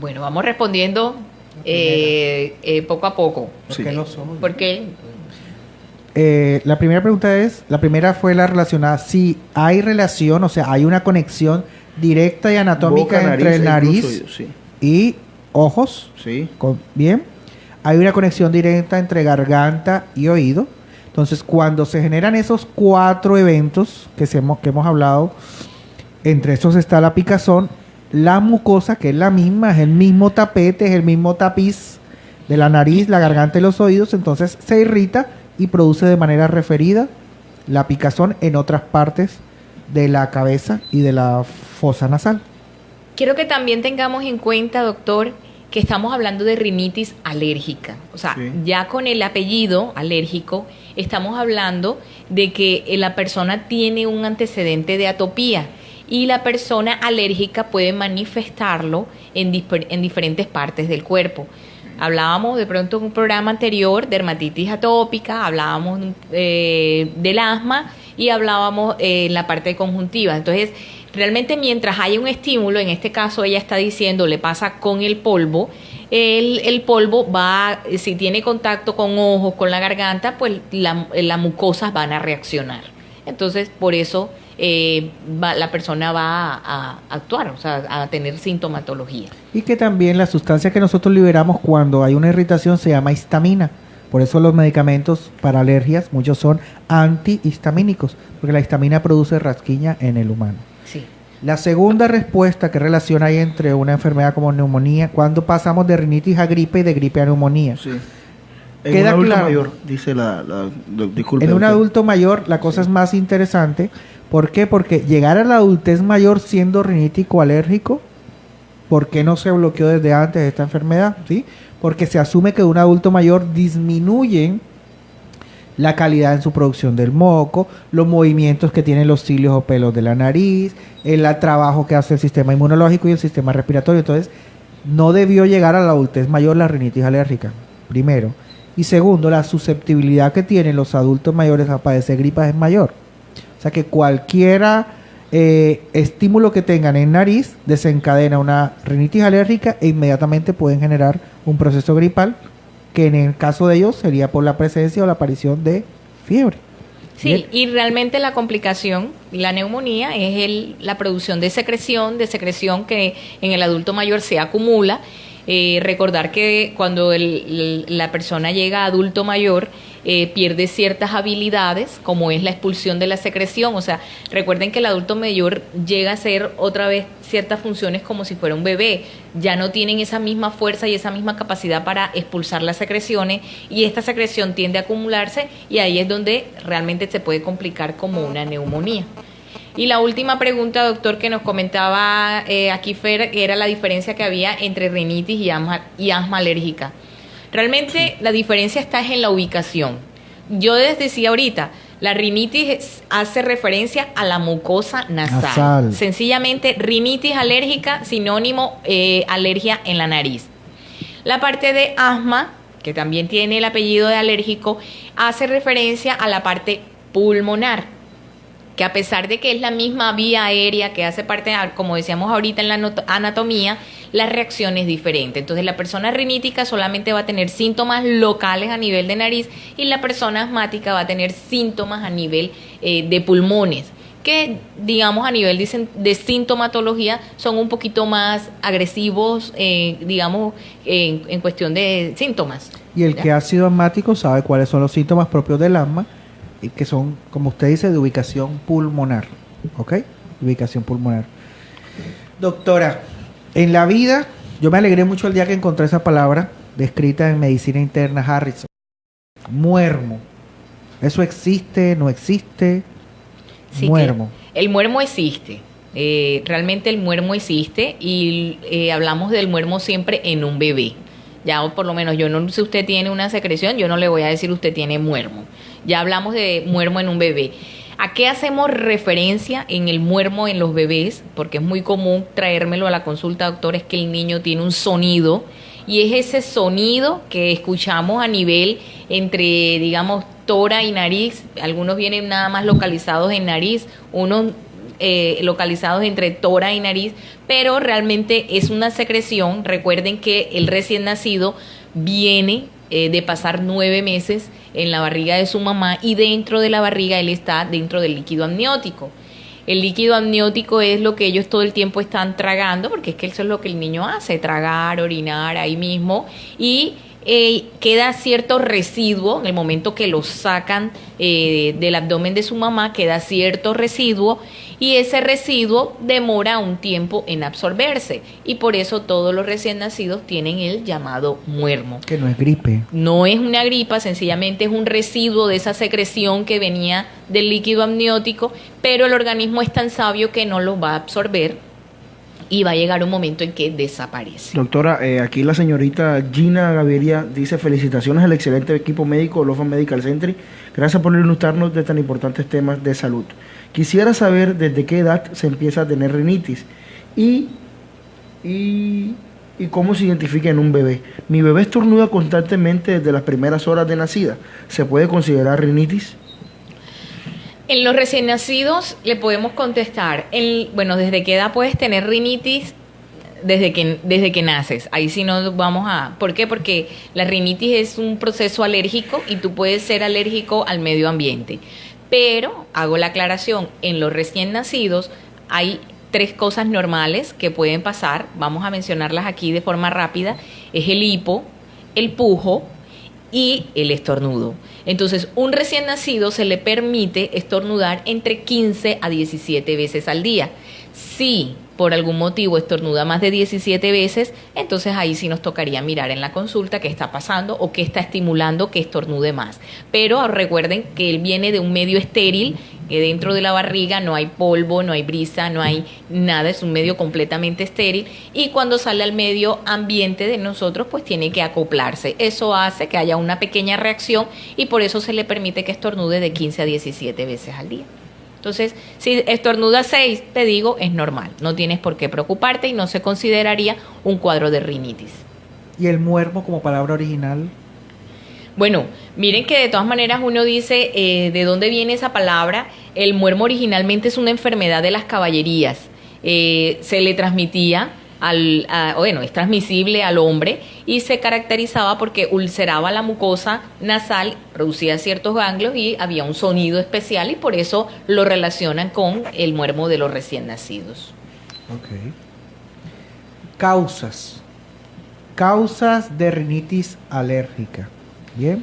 Bueno, vamos respondiendo poco a poco. Sí. ¿Por qué? La primera fue la relacionada, si hay relación, o sea, hay una conexión directa y anatómica Boca, entre nariz oídos, sí. y ojos. Sí. Bien. Hay una conexión directa entre garganta y oído. Entonces, cuando se generan esos 4 eventos que hemos hablado, entre esos está la picazón, la mucosa, que es la misma, es el mismo tapete, es el mismo tapiz de la nariz, la garganta y los oídos, entonces se irrita y produce de manera referida la picazón en otras partes de la cabeza y de la fosa nasal. Quiero que también tengamos en cuenta, doctor, que estamos hablando de rinitis alérgica. O sea, sí, ya con el apellido alérgico, estamos hablando de que la persona tiene un antecedente de atopía y la persona alérgica puede manifestarlo en diferentes partes del cuerpo. Hablábamos de pronto en un programa anterior de dermatitis atópica, hablábamos del asma y hablábamos en la parte de conjuntiva. Entonces, realmente mientras haya un estímulo, en este caso ella está diciendo, le pasa con el polvo, el polvo va, si tiene contacto con ojos, con la garganta, pues las mucosas van a reaccionar. Entonces, por eso la persona va a actuar, o sea, a tener sintomatología. Y que también la sustancia que nosotros liberamos cuando hay una irritación se llama histamina. Por eso los medicamentos para alergias, muchos son antihistamínicos, porque la histamina produce rasquiña en el humano. Sí. La segunda respuesta, ¿qué relación hay entre una enfermedad como neumonía? Cuando pasamos de rinitis a gripe y de gripe a neumonía. Sí. En Queda un adulto claro. mayor, dice disculpe. En un doctor. adulto mayor la cosa es más interesante. ¿Por qué? Porque llegar a la adultez mayor siendo rinítico alérgico, ¿por qué no se bloqueó desde antes esta enfermedad? ¿Sí? Porque se asume que un adulto mayor disminuyen la calidad en su producción del moco, los movimientos que tienen los cilios o pelos de la nariz, el trabajo que hace el sistema inmunológico y el sistema respiratorio. Entonces, no debió llegar a la adultez mayor la rinitis alérgica, primero. Y segundo, la susceptibilidad que tienen los adultos mayores a padecer gripas es mayor. O sea que cualquiera estímulo que tengan en nariz desencadena una rinitis alérgica e inmediatamente pueden generar un proceso gripal que en el caso de ellos sería por la presencia o la aparición de fiebre. Sí, Bien. y realmente la complicación, la neumonía, es la producción de secreción que en el adulto mayor se acumula. Recordar que cuando la persona llega a adulto mayor pierde ciertas habilidades, como es la expulsión de la secreción. O sea, recuerden que el adulto mayor llega a hacer otra vez ciertas funciones como si fuera un bebé. Ya no tienen esa misma fuerza y esa misma capacidad para expulsar las secreciones, y esta secreción tiende a acumularse, y ahí es donde realmente se puede complicar como una neumonía. Y la última pregunta, doctor, que nos comentaba aquí Fer, era la diferencia que había entre rinitis y asma alérgica. Realmente la diferencia está en la ubicación. Yo les decía ahorita, la rinitis hace referencia a la mucosa nasal. Sencillamente, rinitis alérgica, sinónimo alergia en la nariz. La parte de asma, que también tiene el apellido de alérgico, hace referencia a la parte pulmonar, que a pesar de que es la misma vía aérea que hace parte, como decíamos ahorita en la anatomía, la reacción es diferente. Entonces la persona rinítica solamente va a tener síntomas locales a nivel de nariz, y la persona asmática va a tener síntomas a nivel de pulmones, que digamos a nivel de sintomatología son un poquito más agresivos, digamos, en cuestión de síntomas. Y el que ha sido asmático sabe cuáles son los síntomas propios del asma, y que son, como usted dice, de ubicación pulmonar. ¿Ok? Ubicación pulmonar. Doctora, en la vida, yo me alegré mucho el día que encontré esa palabra descrita en Medicina Interna Harrison. Muermo. ¿Eso existe? ¿No existe? Sí, muermo. El muermo existe. Realmente el muermo existe y hablamos del muermo siempre en un bebé. Ya, o por lo menos yo no, si usted tiene una secreción, yo no le voy a decir usted tiene muermo. Ya hablamos de muermo en un bebé. ¿A qué hacemos referencia en el muermo en los bebés? Porque es muy común traérmelo a la consulta, doctor, es que el niño tiene un sonido y es ese sonido que escuchamos a nivel entre, digamos, tora y nariz. Algunos vienen nada más localizados en nariz, unos localizados entre tora y nariz, pero realmente es una secreción. Recuerden que el recién nacido viene de pasar 9 meses en la barriga de su mamá y dentro de la barriga él está dentro del líquido amniótico. El líquido amniótico es lo que ellos todo el tiempo están tragando, porque es que eso es lo que el niño hace, tragar, orinar ahí mismo, y queda cierto residuo en el momento que lo sacan del abdomen de su mamá, queda cierto residuo y ese residuo demora un tiempo en absorberse y por eso todos los recién nacidos tienen el llamado muermo. Que no es gripe. No es una gripa, sencillamente es un residuo de esa secreción que venía del líquido amniótico, pero el organismo es tan sabio que no lo va a absorber y va a llegar un momento en que desaparece. Doctora, aquí la señorita Gina Gaviria dice: felicitaciones al excelente equipo médico de Lofan Medical Center. Gracias por ilustrarnos de tan importantes temas de salud. Quisiera saber desde qué edad se empieza a tener rinitis y cómo se identifica en un bebé. Mi bebé estornuda constantemente desde las primeras horas de nacida. ¿Se puede considerar rinitis? En los recién nacidos le podemos contestar, ¿desde qué edad puedes tener rinitis? Desde que naces. Ahí sí no vamos a... ¿Por qué? Porque la rinitis es un proceso alérgico y tú puedes ser alérgico al medio ambiente. Pero, hago la aclaración, en los recién nacidos hay 3 cosas normales que pueden pasar. Vamos a mencionarlas aquí de forma rápida. Es el hipo, el pujo y el estornudo. Entonces, un recién nacido se le permite estornudar entre 15 a 17 veces al día. Si por algún motivo estornuda más de 17 veces, entonces ahí sí nos tocaría mirar en la consulta qué está pasando o qué está estimulando que estornude más. Pero recuerden que él viene de un medio estéril, que dentro de la barriga no hay polvo, no hay brisa, no hay nada, es un medio completamente estéril y cuando sale al medio ambiente de nosotros pues tiene que acoplarse. Eso hace que haya una pequeña reacción y por eso se le permite que estornude de 15 a 17 veces al día. Entonces, si estornuda 6, te digo, es normal. No tienes por qué preocuparte y no se consideraría un cuadro de rinitis. ¿Y el muermo como palabra original? Bueno, miren que de todas maneras uno dice, ¿de dónde viene esa palabra? El muermo originalmente es una enfermedad de las caballerías. Se le transmitía es transmisible al hombre y se caracterizaba porque ulceraba la mucosa nasal, producía ciertos ganglios y había un sonido especial y por eso lo relacionan con el muermo de los recién nacidos. Ok. Causas de rinitis alérgica. Bien.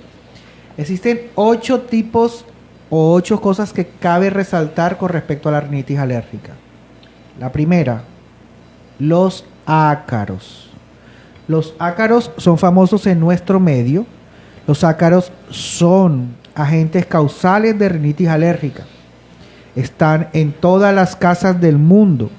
Existen 8 tipos o 8 cosas que cabe resaltar con respecto a la rinitis alérgica. La primera, los ácaros. Los ácaros son famosos en nuestro medio. Los ácaros son agentes causales de rinitis alérgica. Están en todas las casas del mundo.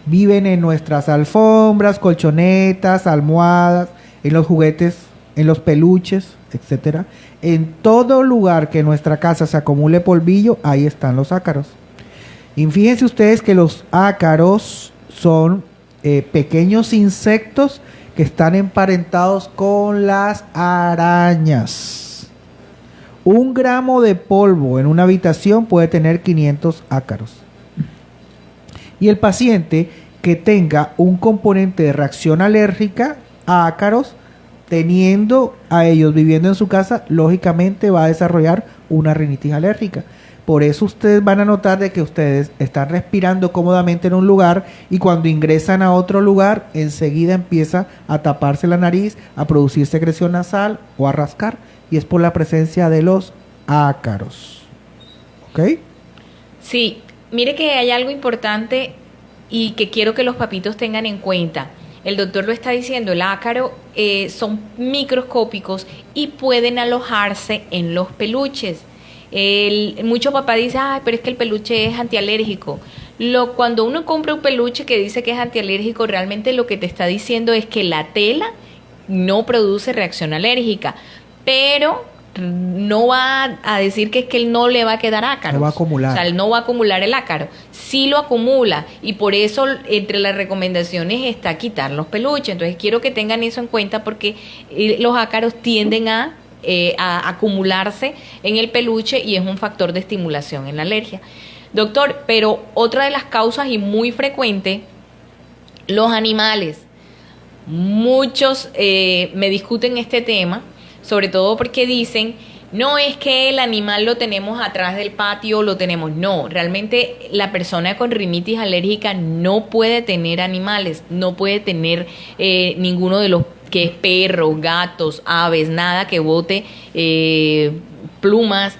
Viven en nuestras alfombras, colchonetas, almohadas, en los juguetes, en los peluches, etcétera. En todo lugar que en nuestra casa se acumule polvillo, ahí están los ácaros. Y fíjense ustedes que los ácaros son pequeños insectos que están emparentados con las arañas. 1 gramo de polvo en una habitación puede tener 500 ácaros. Y el paciente que tenga un componente de reacción alérgica a ácaros, teniendo a ellos viviendo en su casa, lógicamente va a desarrollar una rinitis alérgica. Por eso ustedes van a notar de que ustedes están respirando cómodamente en un lugar y cuando ingresan a otro lugar, enseguida empieza a taparse la nariz, a producir secreción nasal o a rascar. Y es por la presencia de los ácaros. ¿Ok? Sí, mire que hay algo importante y que quiero que los papitos tengan en cuenta. El doctor lo está diciendo, el ácaro son microscópicos y pueden alojarse en los peluches. Mucho papá dice, pero es que el peluche es antialérgico. Cuando uno compra un peluche que dice que es antialérgico, realmente lo que te está diciendo es que la tela no produce reacción alérgica, pero no va a decir que es que él no le va a quedar ácaros. No va a acumular. O sea, él no va a acumular el ácaro. Sí lo acumula, y por eso entre las recomendaciones está quitar los peluches. Entonces quiero que tengan eso en cuenta, porque los ácaros tienden a acumularse en el peluche y es un factor de estimulación en la alergia. Doctor, pero otra de las causas y muy frecuente, los animales. Muchos me discuten este tema, sobre todo porque dicen, no es que el animal lo tenemos atrás del patio, lo tenemos. No, realmente la persona con rinitis alérgica no puede tener animales, no puede tener ninguno de los que es perros, gatos, aves, nada que bote plumas,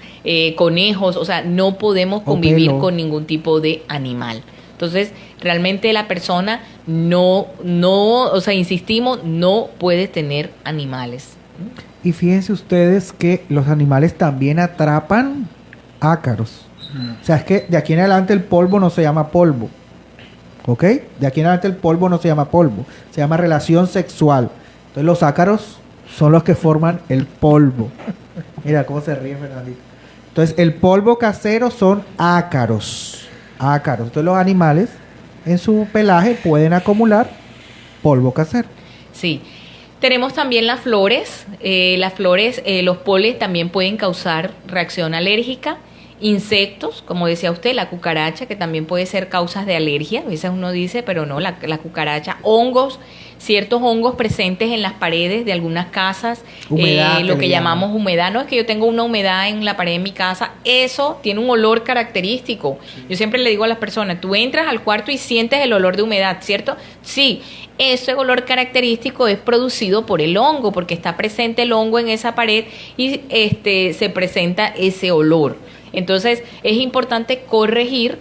conejos, o sea, no podemos convivir con ningún tipo de animal. Entonces, realmente la persona no, o sea, insistimos, no puede tener animales. Y fíjense ustedes que los animales también atrapan ácaros. O sea, es que de aquí en adelante el polvo no se llama polvo. ¿Ok? De aquí en adelante el polvo no se llama polvo. Se llama relación sexual. Entonces los ácaros son los que forman el polvo. Mira cómo se ríe Fernandito. Entonces el polvo casero son ácaros. Ácaros. Entonces los animales en su pelaje pueden acumular polvo casero. Sí. Tenemos también las flores. Los polen también pueden causar reacción alérgica. Insectos, como decía usted, la cucaracha, que también puede ser causas de alergia. A veces uno dice, pero no, la cucaracha. Hongos, ciertos hongos presentes en las paredes de algunas casas. Humedad, lo que llamamos humedad. No es que yo tengo una humedad en la pared de mi casa. Eso tiene un olor característico. Yo siempre le digo a las personas, tú entras al cuarto y sientes el olor de humedad, ¿cierto? Sí. Ese olor característico es producido por el hongo, porque está presente el hongo en esa pared y se presenta ese olor. Entonces es importante corregir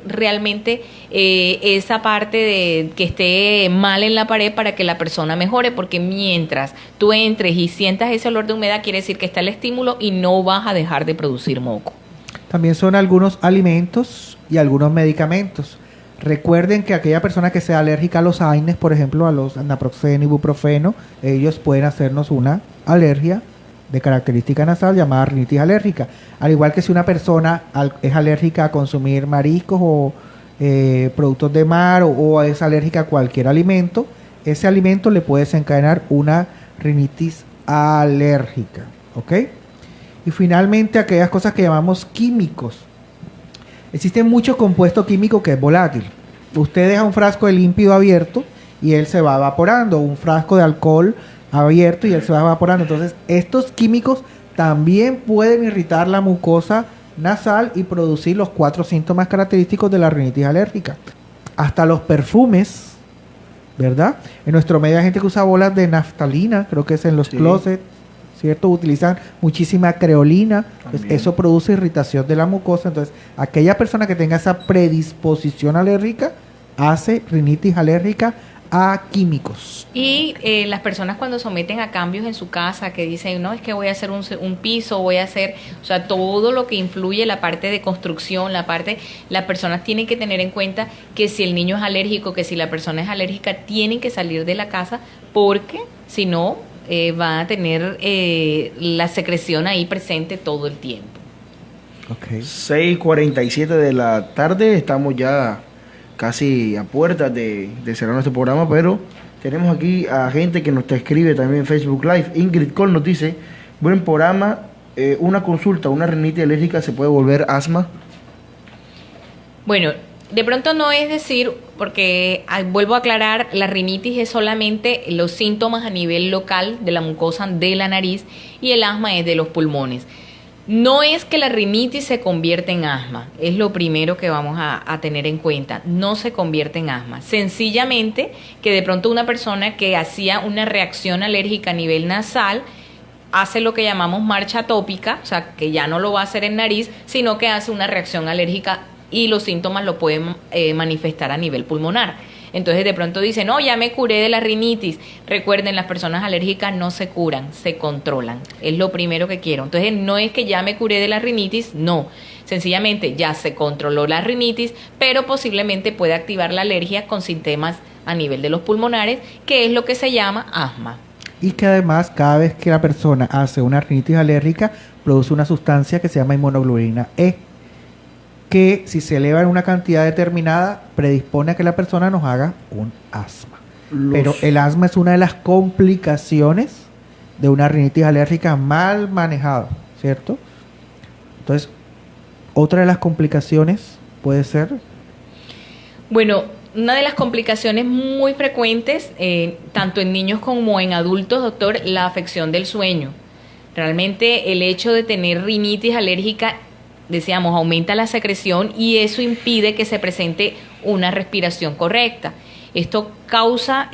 realmente esa parte de que esté mal en la pared para que la persona mejore, porque mientras tú entres y sientas ese olor de humedad, quiere decir que está el estímulo y no vas a dejar de producir moco. También son algunos alimentos y algunos medicamentos. Recuerden que aquella persona que sea alérgica a los AINES, por ejemplo, a los naproxeno, ibuprofeno, ellos pueden hacernos una alergia de característica nasal llamada rinitis alérgica. Al igual que si una persona es alérgica a consumir mariscos o productos de mar o es alérgica a cualquier alimento, ese alimento le puede desencadenar una rinitis alérgica. ¿Ok? Y finalmente aquellas cosas que llamamos químicos. Existen muchos compuestos químicos que es volátil. Usted deja un frasco de límpido abierto y él se va evaporando. Un frasco de alcohol abierto y él se va evaporando. Entonces, estos químicos también pueden irritar la mucosa nasal y producir los 4 síntomas característicos de la rinitis alérgica. Hasta los perfumes, ¿verdad? En nuestro medio hay gente que usa bolas de naftalina, creo que es en los closets, ¿cierto? Utilizan muchísima creolina, pues eso produce irritación de la mucosa. Entonces, aquella persona que tenga esa predisposición alérgica hace rinitis alérgica a químicos. Y las personas cuando someten a cambios en su casa, que dicen, no, es que voy a hacer un piso, voy a hacer, o sea, todo lo que influye la parte de construcción, las personas tienen que tener en cuenta que si el niño es alérgico, que si la persona es alérgica, tienen que salir de la casa, porque si no, va a tener la secreción ahí presente todo el tiempo. Okay. 6:47 de la tarde, estamos ya casi a puertas de cerrar nuestro programa, pero tenemos aquí a gente que nos te escribe también en Facebook Live. Ingrid Cole nos dice, buen programa, una consulta, ¿una rinitis alérgica se puede volver asma? Bueno, de pronto no es decir, porque vuelvo a aclarar, la rinitis es solamente los síntomas a nivel local de la mucosa de la nariz y el asma es de los pulmones. No es que la rinitis se convierta en asma, es lo primero que vamos a tener en cuenta, no se convierte en asma. Sencillamente que de pronto una persona que hacía una reacción alérgica a nivel nasal hace lo que llamamos marcha atópica, o sea, que ya no lo va a hacer en nariz, sino que hace una reacción alérgica y los síntomas lo pueden manifestar a nivel pulmonar. Entonces de pronto dice, no, ya me curé de la rinitis. Recuerden, las personas alérgicas no se curan, se controlan. Es lo primero que quiero. Entonces no es que ya me curé de la rinitis, no. Sencillamente ya se controló la rinitis, pero posiblemente puede activar la alergia con síntomas a nivel de los pulmonares, que es lo que se llama asma. Y que además cada vez que la persona hace una rinitis alérgica produce una sustancia que se llama inmunoglobulina E, que si se eleva en una cantidad determinada predispone a que la persona nos haga un asma. Pero el asma es una de las complicaciones de una rinitis alérgica mal manejada, ¿cierto? Entonces, otra de las complicaciones puede ser... Bueno, una de las complicaciones muy frecuentes, tanto en niños como en adultos, doctor, la afección del sueño. Realmente el hecho de tener rinitis alérgica, decíamos, aumenta la secreción y eso impide que se presente una respiración correcta. Esto causa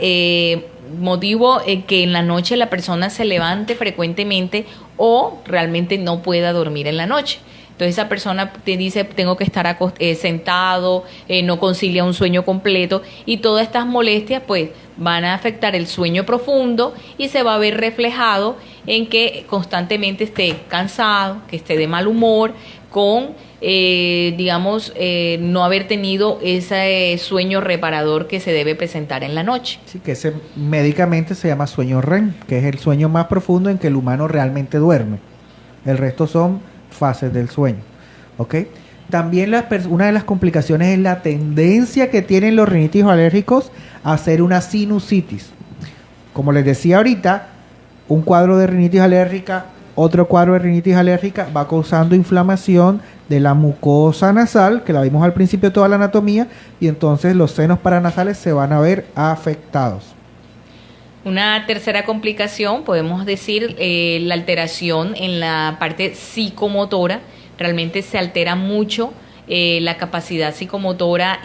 motivo que en la noche la persona se levante frecuentemente o realmente no pueda dormir en la noche. Entonces esa persona te dice, tengo que estar sentado, no concilia un sueño completo, y todas estas molestias pues van a afectar el sueño profundo y se va a ver reflejado en que constantemente esté cansado, que esté de mal humor, con no haber tenido ese sueño reparador que se debe presentar en la noche. Sí, que ese médicamente se llama sueño REM, que es el sueño más profundo en que el humano realmente duerme. El resto son fases del sueño, ¿ok? También una de las complicaciones es la tendencia que tienen los rinitis alérgicos a hacer una sinusitis. Como les decía ahorita, un cuadro de rinitis alérgica, otro cuadro de rinitis alérgica va causando inflamación de la mucosa nasal, que la vimos al principio de toda la anatomía, y entonces los senos paranasales se van a ver afectados. Una tercera complicación, podemos decir, la alteración en la parte psicomotora. Realmente se altera mucho la capacidad psicomotora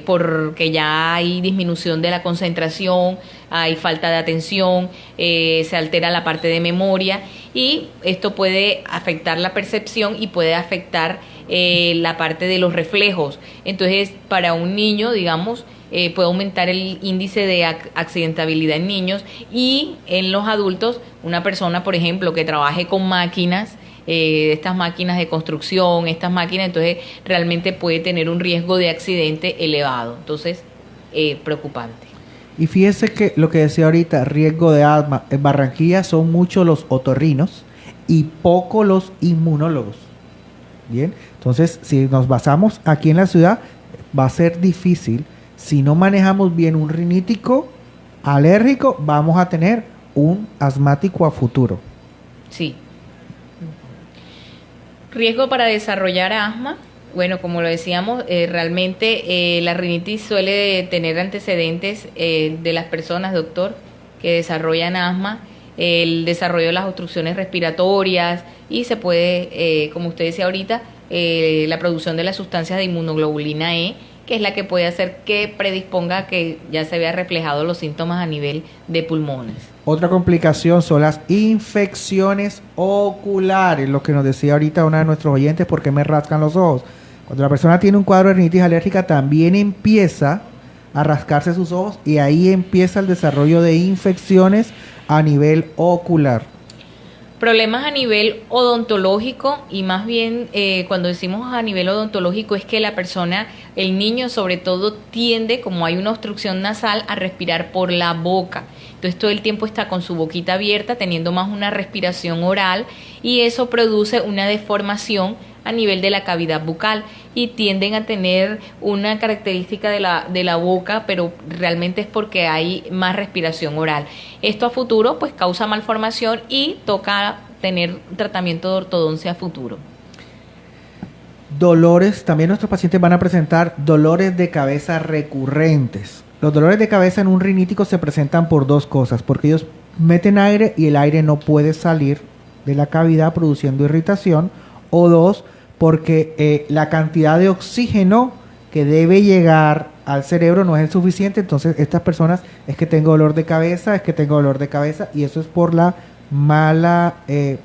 porque ya hay disminución de la concentración, hay falta de atención, se altera la parte de memoria y esto puede afectar la percepción y puede afectar la parte de los reflejos. Entonces, para un niño, digamos, puede aumentar el índice de accidentabilidad en niños, y en los adultos, una persona, por ejemplo, que trabaje con máquinas, estas máquinas de construcción, estas máquinas, entonces realmente puede tener un riesgo de accidente elevado. Entonces, preocupante. Y fíjese que lo que decía ahorita, riesgo de asma, en Barranquilla son muchos los otorrinos y poco los inmunólogos. Bien, entonces si nos basamos aquí en la ciudad, va a ser difícil. Si no manejamos bien un rinítico alérgico, vamos a tener un asmático a futuro. Sí. Riesgo para desarrollar asma. Bueno, como lo decíamos, realmente la rinitis suele tener antecedentes de las personas, doctor, que desarrollan asma, el desarrollo de las obstrucciones respiratorias y se puede, como usted decía ahorita, la producción de las sustancias de inmunoglobulina E, que es la que puede hacer que predisponga a que ya se vea reflejado los síntomas a nivel de pulmones. Otra complicación son las infecciones oculares, lo que nos decía ahorita una de nuestros oyentes, ¿por qué me rascan los ojos? Cuando la persona tiene un cuadro de rinitis alérgica también empieza a rascarse sus ojos y ahí empieza el desarrollo de infecciones a nivel ocular. Problemas a nivel odontológico, y más bien cuando decimos a nivel odontológico es que la persona, el niño sobre todo, tiende, como hay una obstrucción nasal, a respirar por la boca. Entonces todo el tiempo está con su boquita abierta, teniendo más una respiración oral, y eso produce una deformación a nivel de la cavidad bucal y tienden a tener una característica de la boca, pero realmente es porque hay más respiración oral. Esto a futuro pues causa malformación y toca tener tratamiento de ortodoncia a futuro. Dolores, también nuestros pacientes van a presentar dolores de cabeza recurrentes. Los dolores de cabeza en un rinítico se presentan por dos cosas, porque ellos meten aire y el aire no puede salir de la cavidad produciendo irritación, o dos, porque la cantidad de oxígeno que debe llegar al cerebro no es el suficiente. Entonces estas personas, es que tengo dolor de cabeza, y eso es por la mala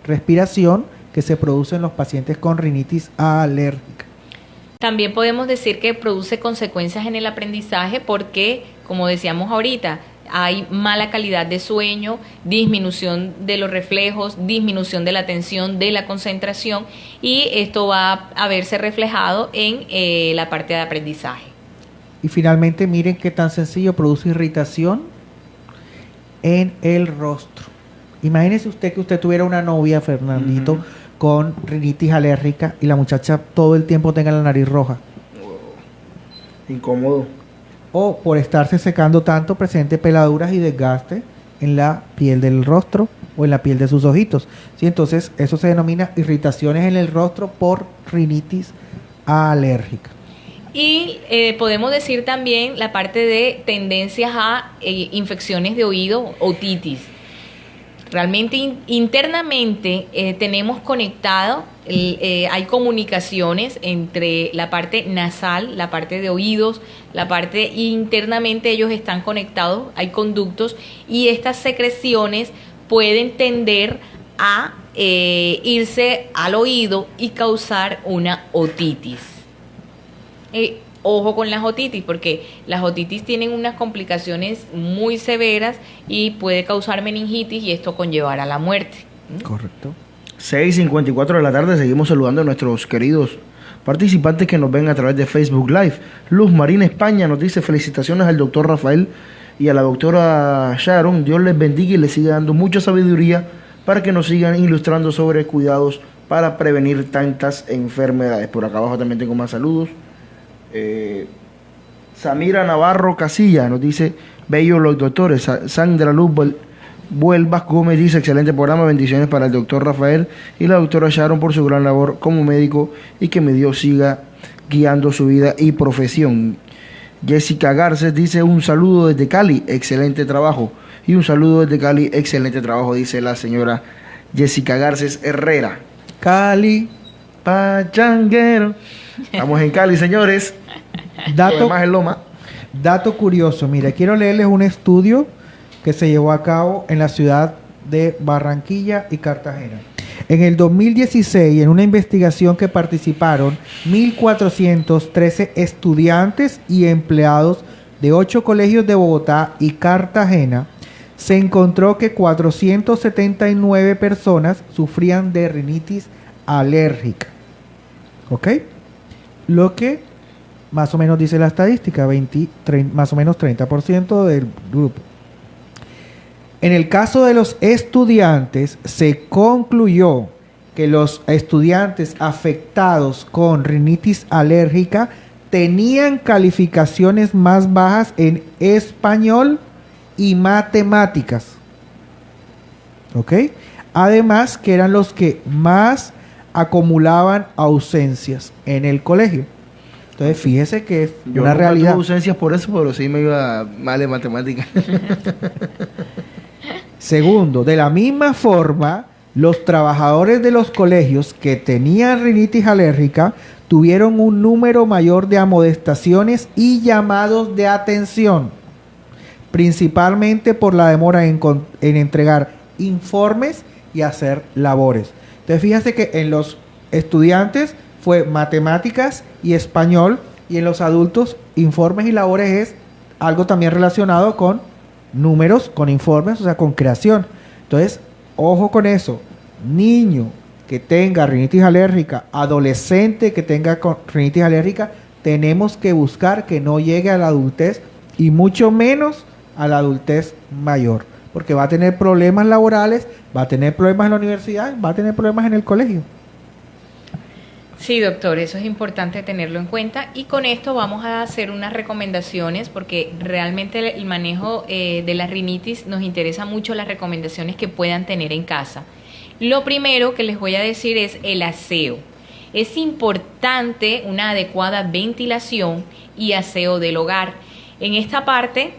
respiración que se produce en los pacientes con rinitis alérgica. También podemos decir que produce consecuencias en el aprendizaje porque, como decíamos ahorita, hay mala calidad de sueño, disminución de los reflejos, disminución de la atención, de la concentración, y esto va a verse reflejado en la parte de aprendizaje. Y finalmente, miren qué tan sencillo produce irritación en el rostro. Imagínese usted que usted tuviera una novia, Fernandito, con rinitis alérgica y la muchacha todo el tiempo tenga la nariz roja. Incómodo. O por estarse secando tanto, presente peladuras y desgaste en la piel del rostro o en la piel de sus ojitos. ¿Sí? Entonces, eso se denomina irritaciones en el rostro por rinitis alérgica. Y podemos decir también la parte de tendencias a infecciones de oído, otitis. Realmente internamente tenemos conectado, hay comunicaciones entre la parte nasal, la parte de oídos, la parte internamente ellos están conectados, hay conductos, y estas secreciones pueden tender a irse al oído y causar una otitis. Ojo con las otitis, porque las otitis tienen unas complicaciones muy severas y puede causar meningitis, y esto conllevará a la muerte. Correcto. 6:54 de la tarde, seguimos saludando a nuestros queridos participantes que nos ven a través de Facebook Live. Luz Marina España nos dice: felicitaciones al doctor Rafael y a la doctora Sharon, Dios les bendiga y les siga dando mucha sabiduría para que nos sigan ilustrando sobre cuidados para prevenir tantas enfermedades. Por acá abajo también tengo más saludos. Samira Navarro Casilla nos dice: bello los doctores. Sandra Luz Vuelvas Gómez dice: excelente programa, bendiciones para el doctor Rafael y la doctora Sharon por su gran labor como médico, y que mi Dios siga guiando su vida y profesión. Jessica Garces dice: un saludo desde Cali, excelente trabajo. Y un saludo desde Cali, excelente trabajo, dice la señora Jessica Garces Herrera. Cali, pachanguero. Estamos en Cali, señores. Además en Loma. Dato curioso, mira, quiero leerles un estudio que se llevó a cabo en la ciudad de Barranquilla y Cartagena. En el 2016, en una investigación que participaron 1.413 estudiantes y empleados de 8 colegios de Bogotá y Cartagena, se encontró que 479 personas sufrían de rinitis alérgica. ¿Ok? Lo que más o menos dice la estadística, más o menos 30% del grupo. En el caso de los estudiantes, se concluyó que los estudiantes afectados con rinitis alérgica tenían calificaciones más bajas en español y matemáticas. ¿Ok? Además, que eran los que más acumulaban ausencias en el colegio. Entonces, fíjese que es yo una no realidad. tuve ausencias por eso, pero sí me iba mal en matemáticas. Segundo, de la misma forma, los trabajadores de los colegios que tenían rinitis alérgica tuvieron un número mayor de amonestaciones y llamados de atención, principalmente por la demora en entregar informes y hacer labores. Entonces, fíjense que en los estudiantes fue matemáticas y español, y en los adultos informes y labores es algo también relacionado con números, con informes, o sea, con creación. Entonces, ojo con eso. Niño que tenga rinitis alérgica, adolescente que tenga rinitis alérgica, tenemos que buscar que no llegue a la adultez, y mucho menos a la adultez mayor, porque va a tener problemas laborales, va a tener problemas en la universidad, va a tener problemas en el colegio. Sí, doctor, eso es importante tenerlo en cuenta, y con esto vamos a hacer unas recomendaciones, porque realmente el manejo de la rinitis nos interesa mucho, las recomendaciones que puedan tener en casa. Lo primero que les voy a decir es el aseo. Es importante una adecuada ventilación y aseo del hogar. En esta parte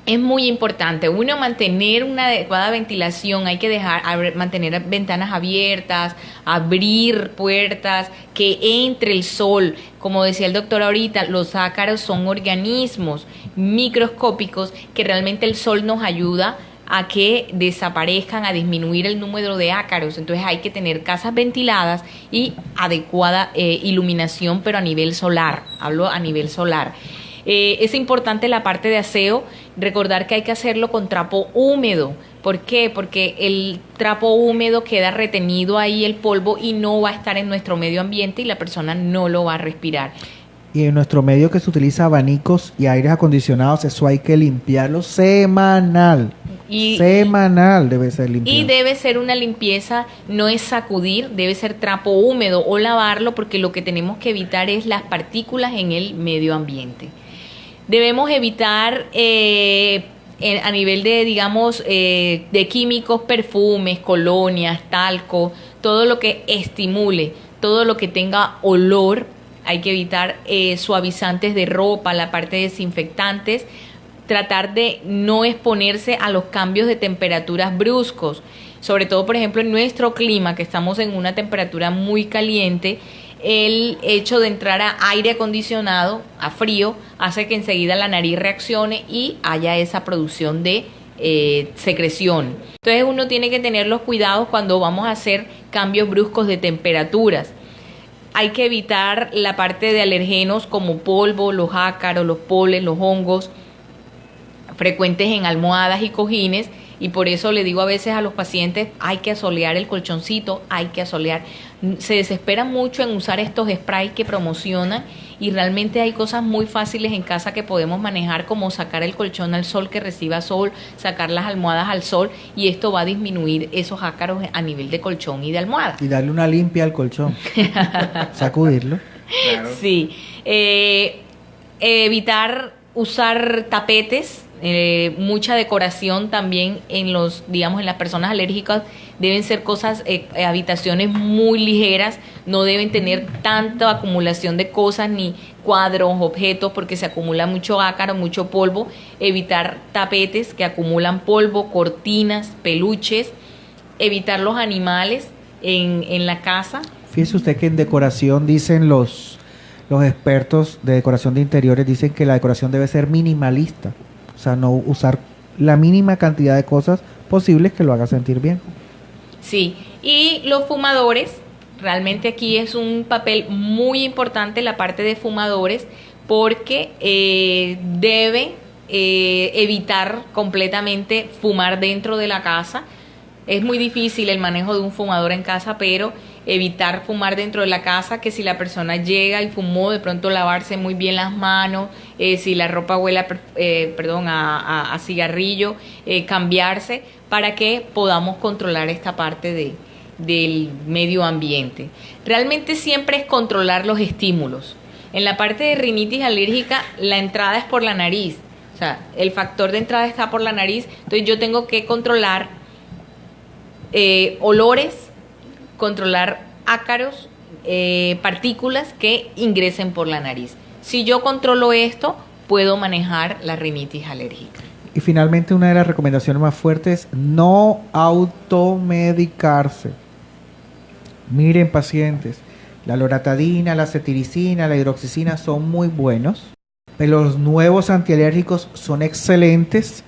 es muy importante uno mantener una adecuada ventilación, hay que mantener ventanas abiertas, abrir puertas, que entre el sol. Como decía el doctor ahorita, los ácaros son organismos microscópicos que realmente el sol nos ayuda a que desaparezcan, a disminuir el número de ácaros. Entonces hay que tener casas ventiladas y adecuada iluminación, pero a nivel solar, hablo a nivel solar. Es importante la parte de aseo. recordar que hay que hacerlo con trapo húmedo. ¿Por qué? Porque el trapo húmedo queda retenido ahí el polvo y no va a estar en nuestro medio ambiente y la persona no lo va a respirar. Y en nuestro medio que se utiliza abanicos y aires acondicionados, eso hay que limpiarlo semanal. Semanal debe ser limpiado. Y debe ser una limpieza, no es sacudir, debe ser trapo húmedo o lavarlo, porque lo que tenemos que evitar es las partículas en el medio ambiente. Debemos evitar a nivel de, digamos, de químicos, perfumes, colonias, talco, todo lo que estimule, todo lo que tenga olor. Hay que evitar suavizantes de ropa, la parte de desinfectantes, tratar de no exponerse a los cambios de temperaturas bruscos, sobre todo, por ejemplo, en nuestro clima, que estamos en una temperatura muy caliente. El hecho de entrar a aire acondicionado, a frío, hace que enseguida la nariz reaccione y haya esa producción de secreción. Entonces uno tiene que tener los cuidados cuando vamos a hacer cambios bruscos de temperaturas. Hay que evitar la parte de alergenos como polvo, los ácaros, los polen, los hongos, frecuentes en almohadas y cojines, y por eso le digo a veces a los pacientes, hay que asolear el colchoncito, hay que asolear. Se desesperan mucho en usar estos sprays que promocionan, y realmente hay cosas muy fáciles en casa que podemos manejar, como sacar el colchón al sol, que reciba sol, sacar las almohadas al sol, y esto va a disminuir esos ácaros a nivel de colchón y de almohada. Y darle una limpia al colchón. Sacudirlo. Claro. Sí. Evitar usar tapetes, mucha decoración también en los, digamos, en las personas alérgicas. Deben ser cosas, habitaciones muy ligeras, no deben tener tanta acumulación de cosas, ni cuadros, objetos, porque se acumula mucho ácaro, mucho polvo. Evitar tapetes que acumulan polvo, cortinas, peluches. Evitar los animales en la casa. Fíjese usted que en decoración dicen los expertos de decoración de interiores, dicen que la decoración debe ser minimalista. O sea, no usar la mínima cantidad de cosas posibles que lo haga sentir bien. Sí, y los fumadores, realmente aquí es un papel muy importante la parte de fumadores, porque debe evitar completamente fumar dentro de la casa. Es muy difícil el manejo de un fumador en casa, pero evitar fumar dentro de la casa, que si la persona llega y fumó, de pronto lavarse muy bien las manos, si la ropa huele a cigarrillo, cambiarse, para que podamos controlar esta parte del medio ambiente. Realmente siempre es controlar los estímulos. En la parte de rinitis alérgica, la entrada es por la nariz, o sea, el factor de entrada está por la nariz, entonces yo tengo que controlar olores, controlar ácaros, partículas que ingresen por la nariz. Si yo controlo esto, puedo manejar la rinitis alérgica. Y finalmente, una de las recomendaciones más fuertes, no automedicarse. Miren, pacientes, la loratadina, la cetiricina, la hidroxicina son muy buenos, pero los nuevos antialérgicos son excelentes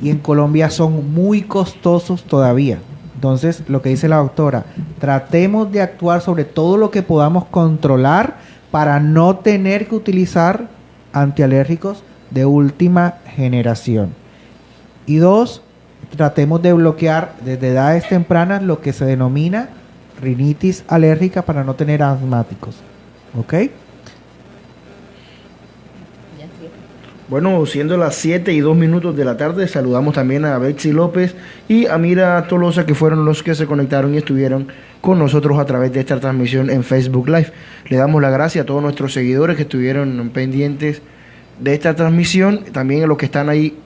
y en Colombia son muy costosos todavía. Entonces, lo que dice la doctora, tratemos de actuar sobre todo lo que podamos controlar para no tener que utilizar antialérgicos de última generación. Y 2, tratemos de bloquear desde edades tempranas lo que se denomina rinitis alérgica para no tener asmáticos. ¿Ok? Bueno, siendo las 7:02 de la tarde, saludamos también a Betsy López y a Mira Tolosa, que fueron los que se conectaron y estuvieron con nosotros a través de esta transmisión en Facebook Live. Le damos las gracias a todos nuestros seguidores que estuvieron pendientes de esta transmisión, también a los que están ahí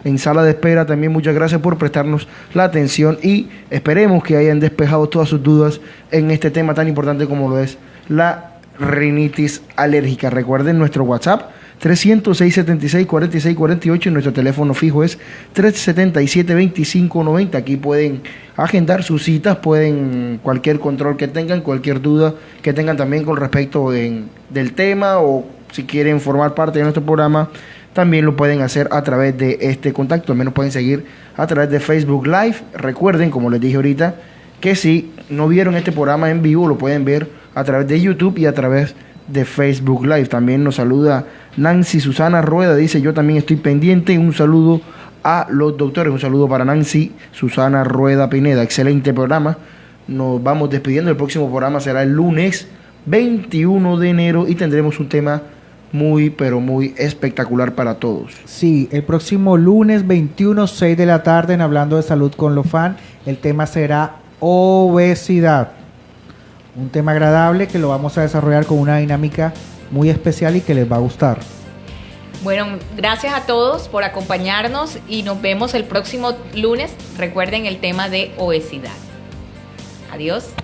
en sala de espera, también muchas gracias por prestarnos la atención y esperemos que hayan despejado todas sus dudas en este tema tan importante como lo es la rinitis alérgica. Recuerden nuestro WhatsApp 300-676-4648 y nuestro teléfono fijo es 377-2590. Aquí pueden agendar sus citas, pueden cualquier control que tengan, cualquier duda que tengan también con respecto del tema, o si quieren formar parte de nuestro programa, también lo pueden hacer a través de este contacto. También nos pueden seguir a través de Facebook Live. Recuerden, como les dije ahorita, que si no vieron este programa en vivo, lo pueden ver a través de YouTube y a través de Facebook Live. También nos saluda Nancy Susana Rueda, dice yo también estoy pendiente. Un saludo a los doctores, un saludo para Nancy Susana Rueda Pineda. Excelente programa. Nos vamos despidiendo. El próximo programa será el lunes 21 de enero y tendremos un tema muy, pero muy espectacular para todos. Sí, el próximo lunes 21, 6 de la tarde en Hablando de Salud con Lofan, el tema será obesidad. Un tema agradable que lo vamos a desarrollar con una dinámica muy especial y que les va a gustar. Bueno, gracias a todos por acompañarnos y nos vemos el próximo lunes. Recuerden el tema de obesidad. Adiós.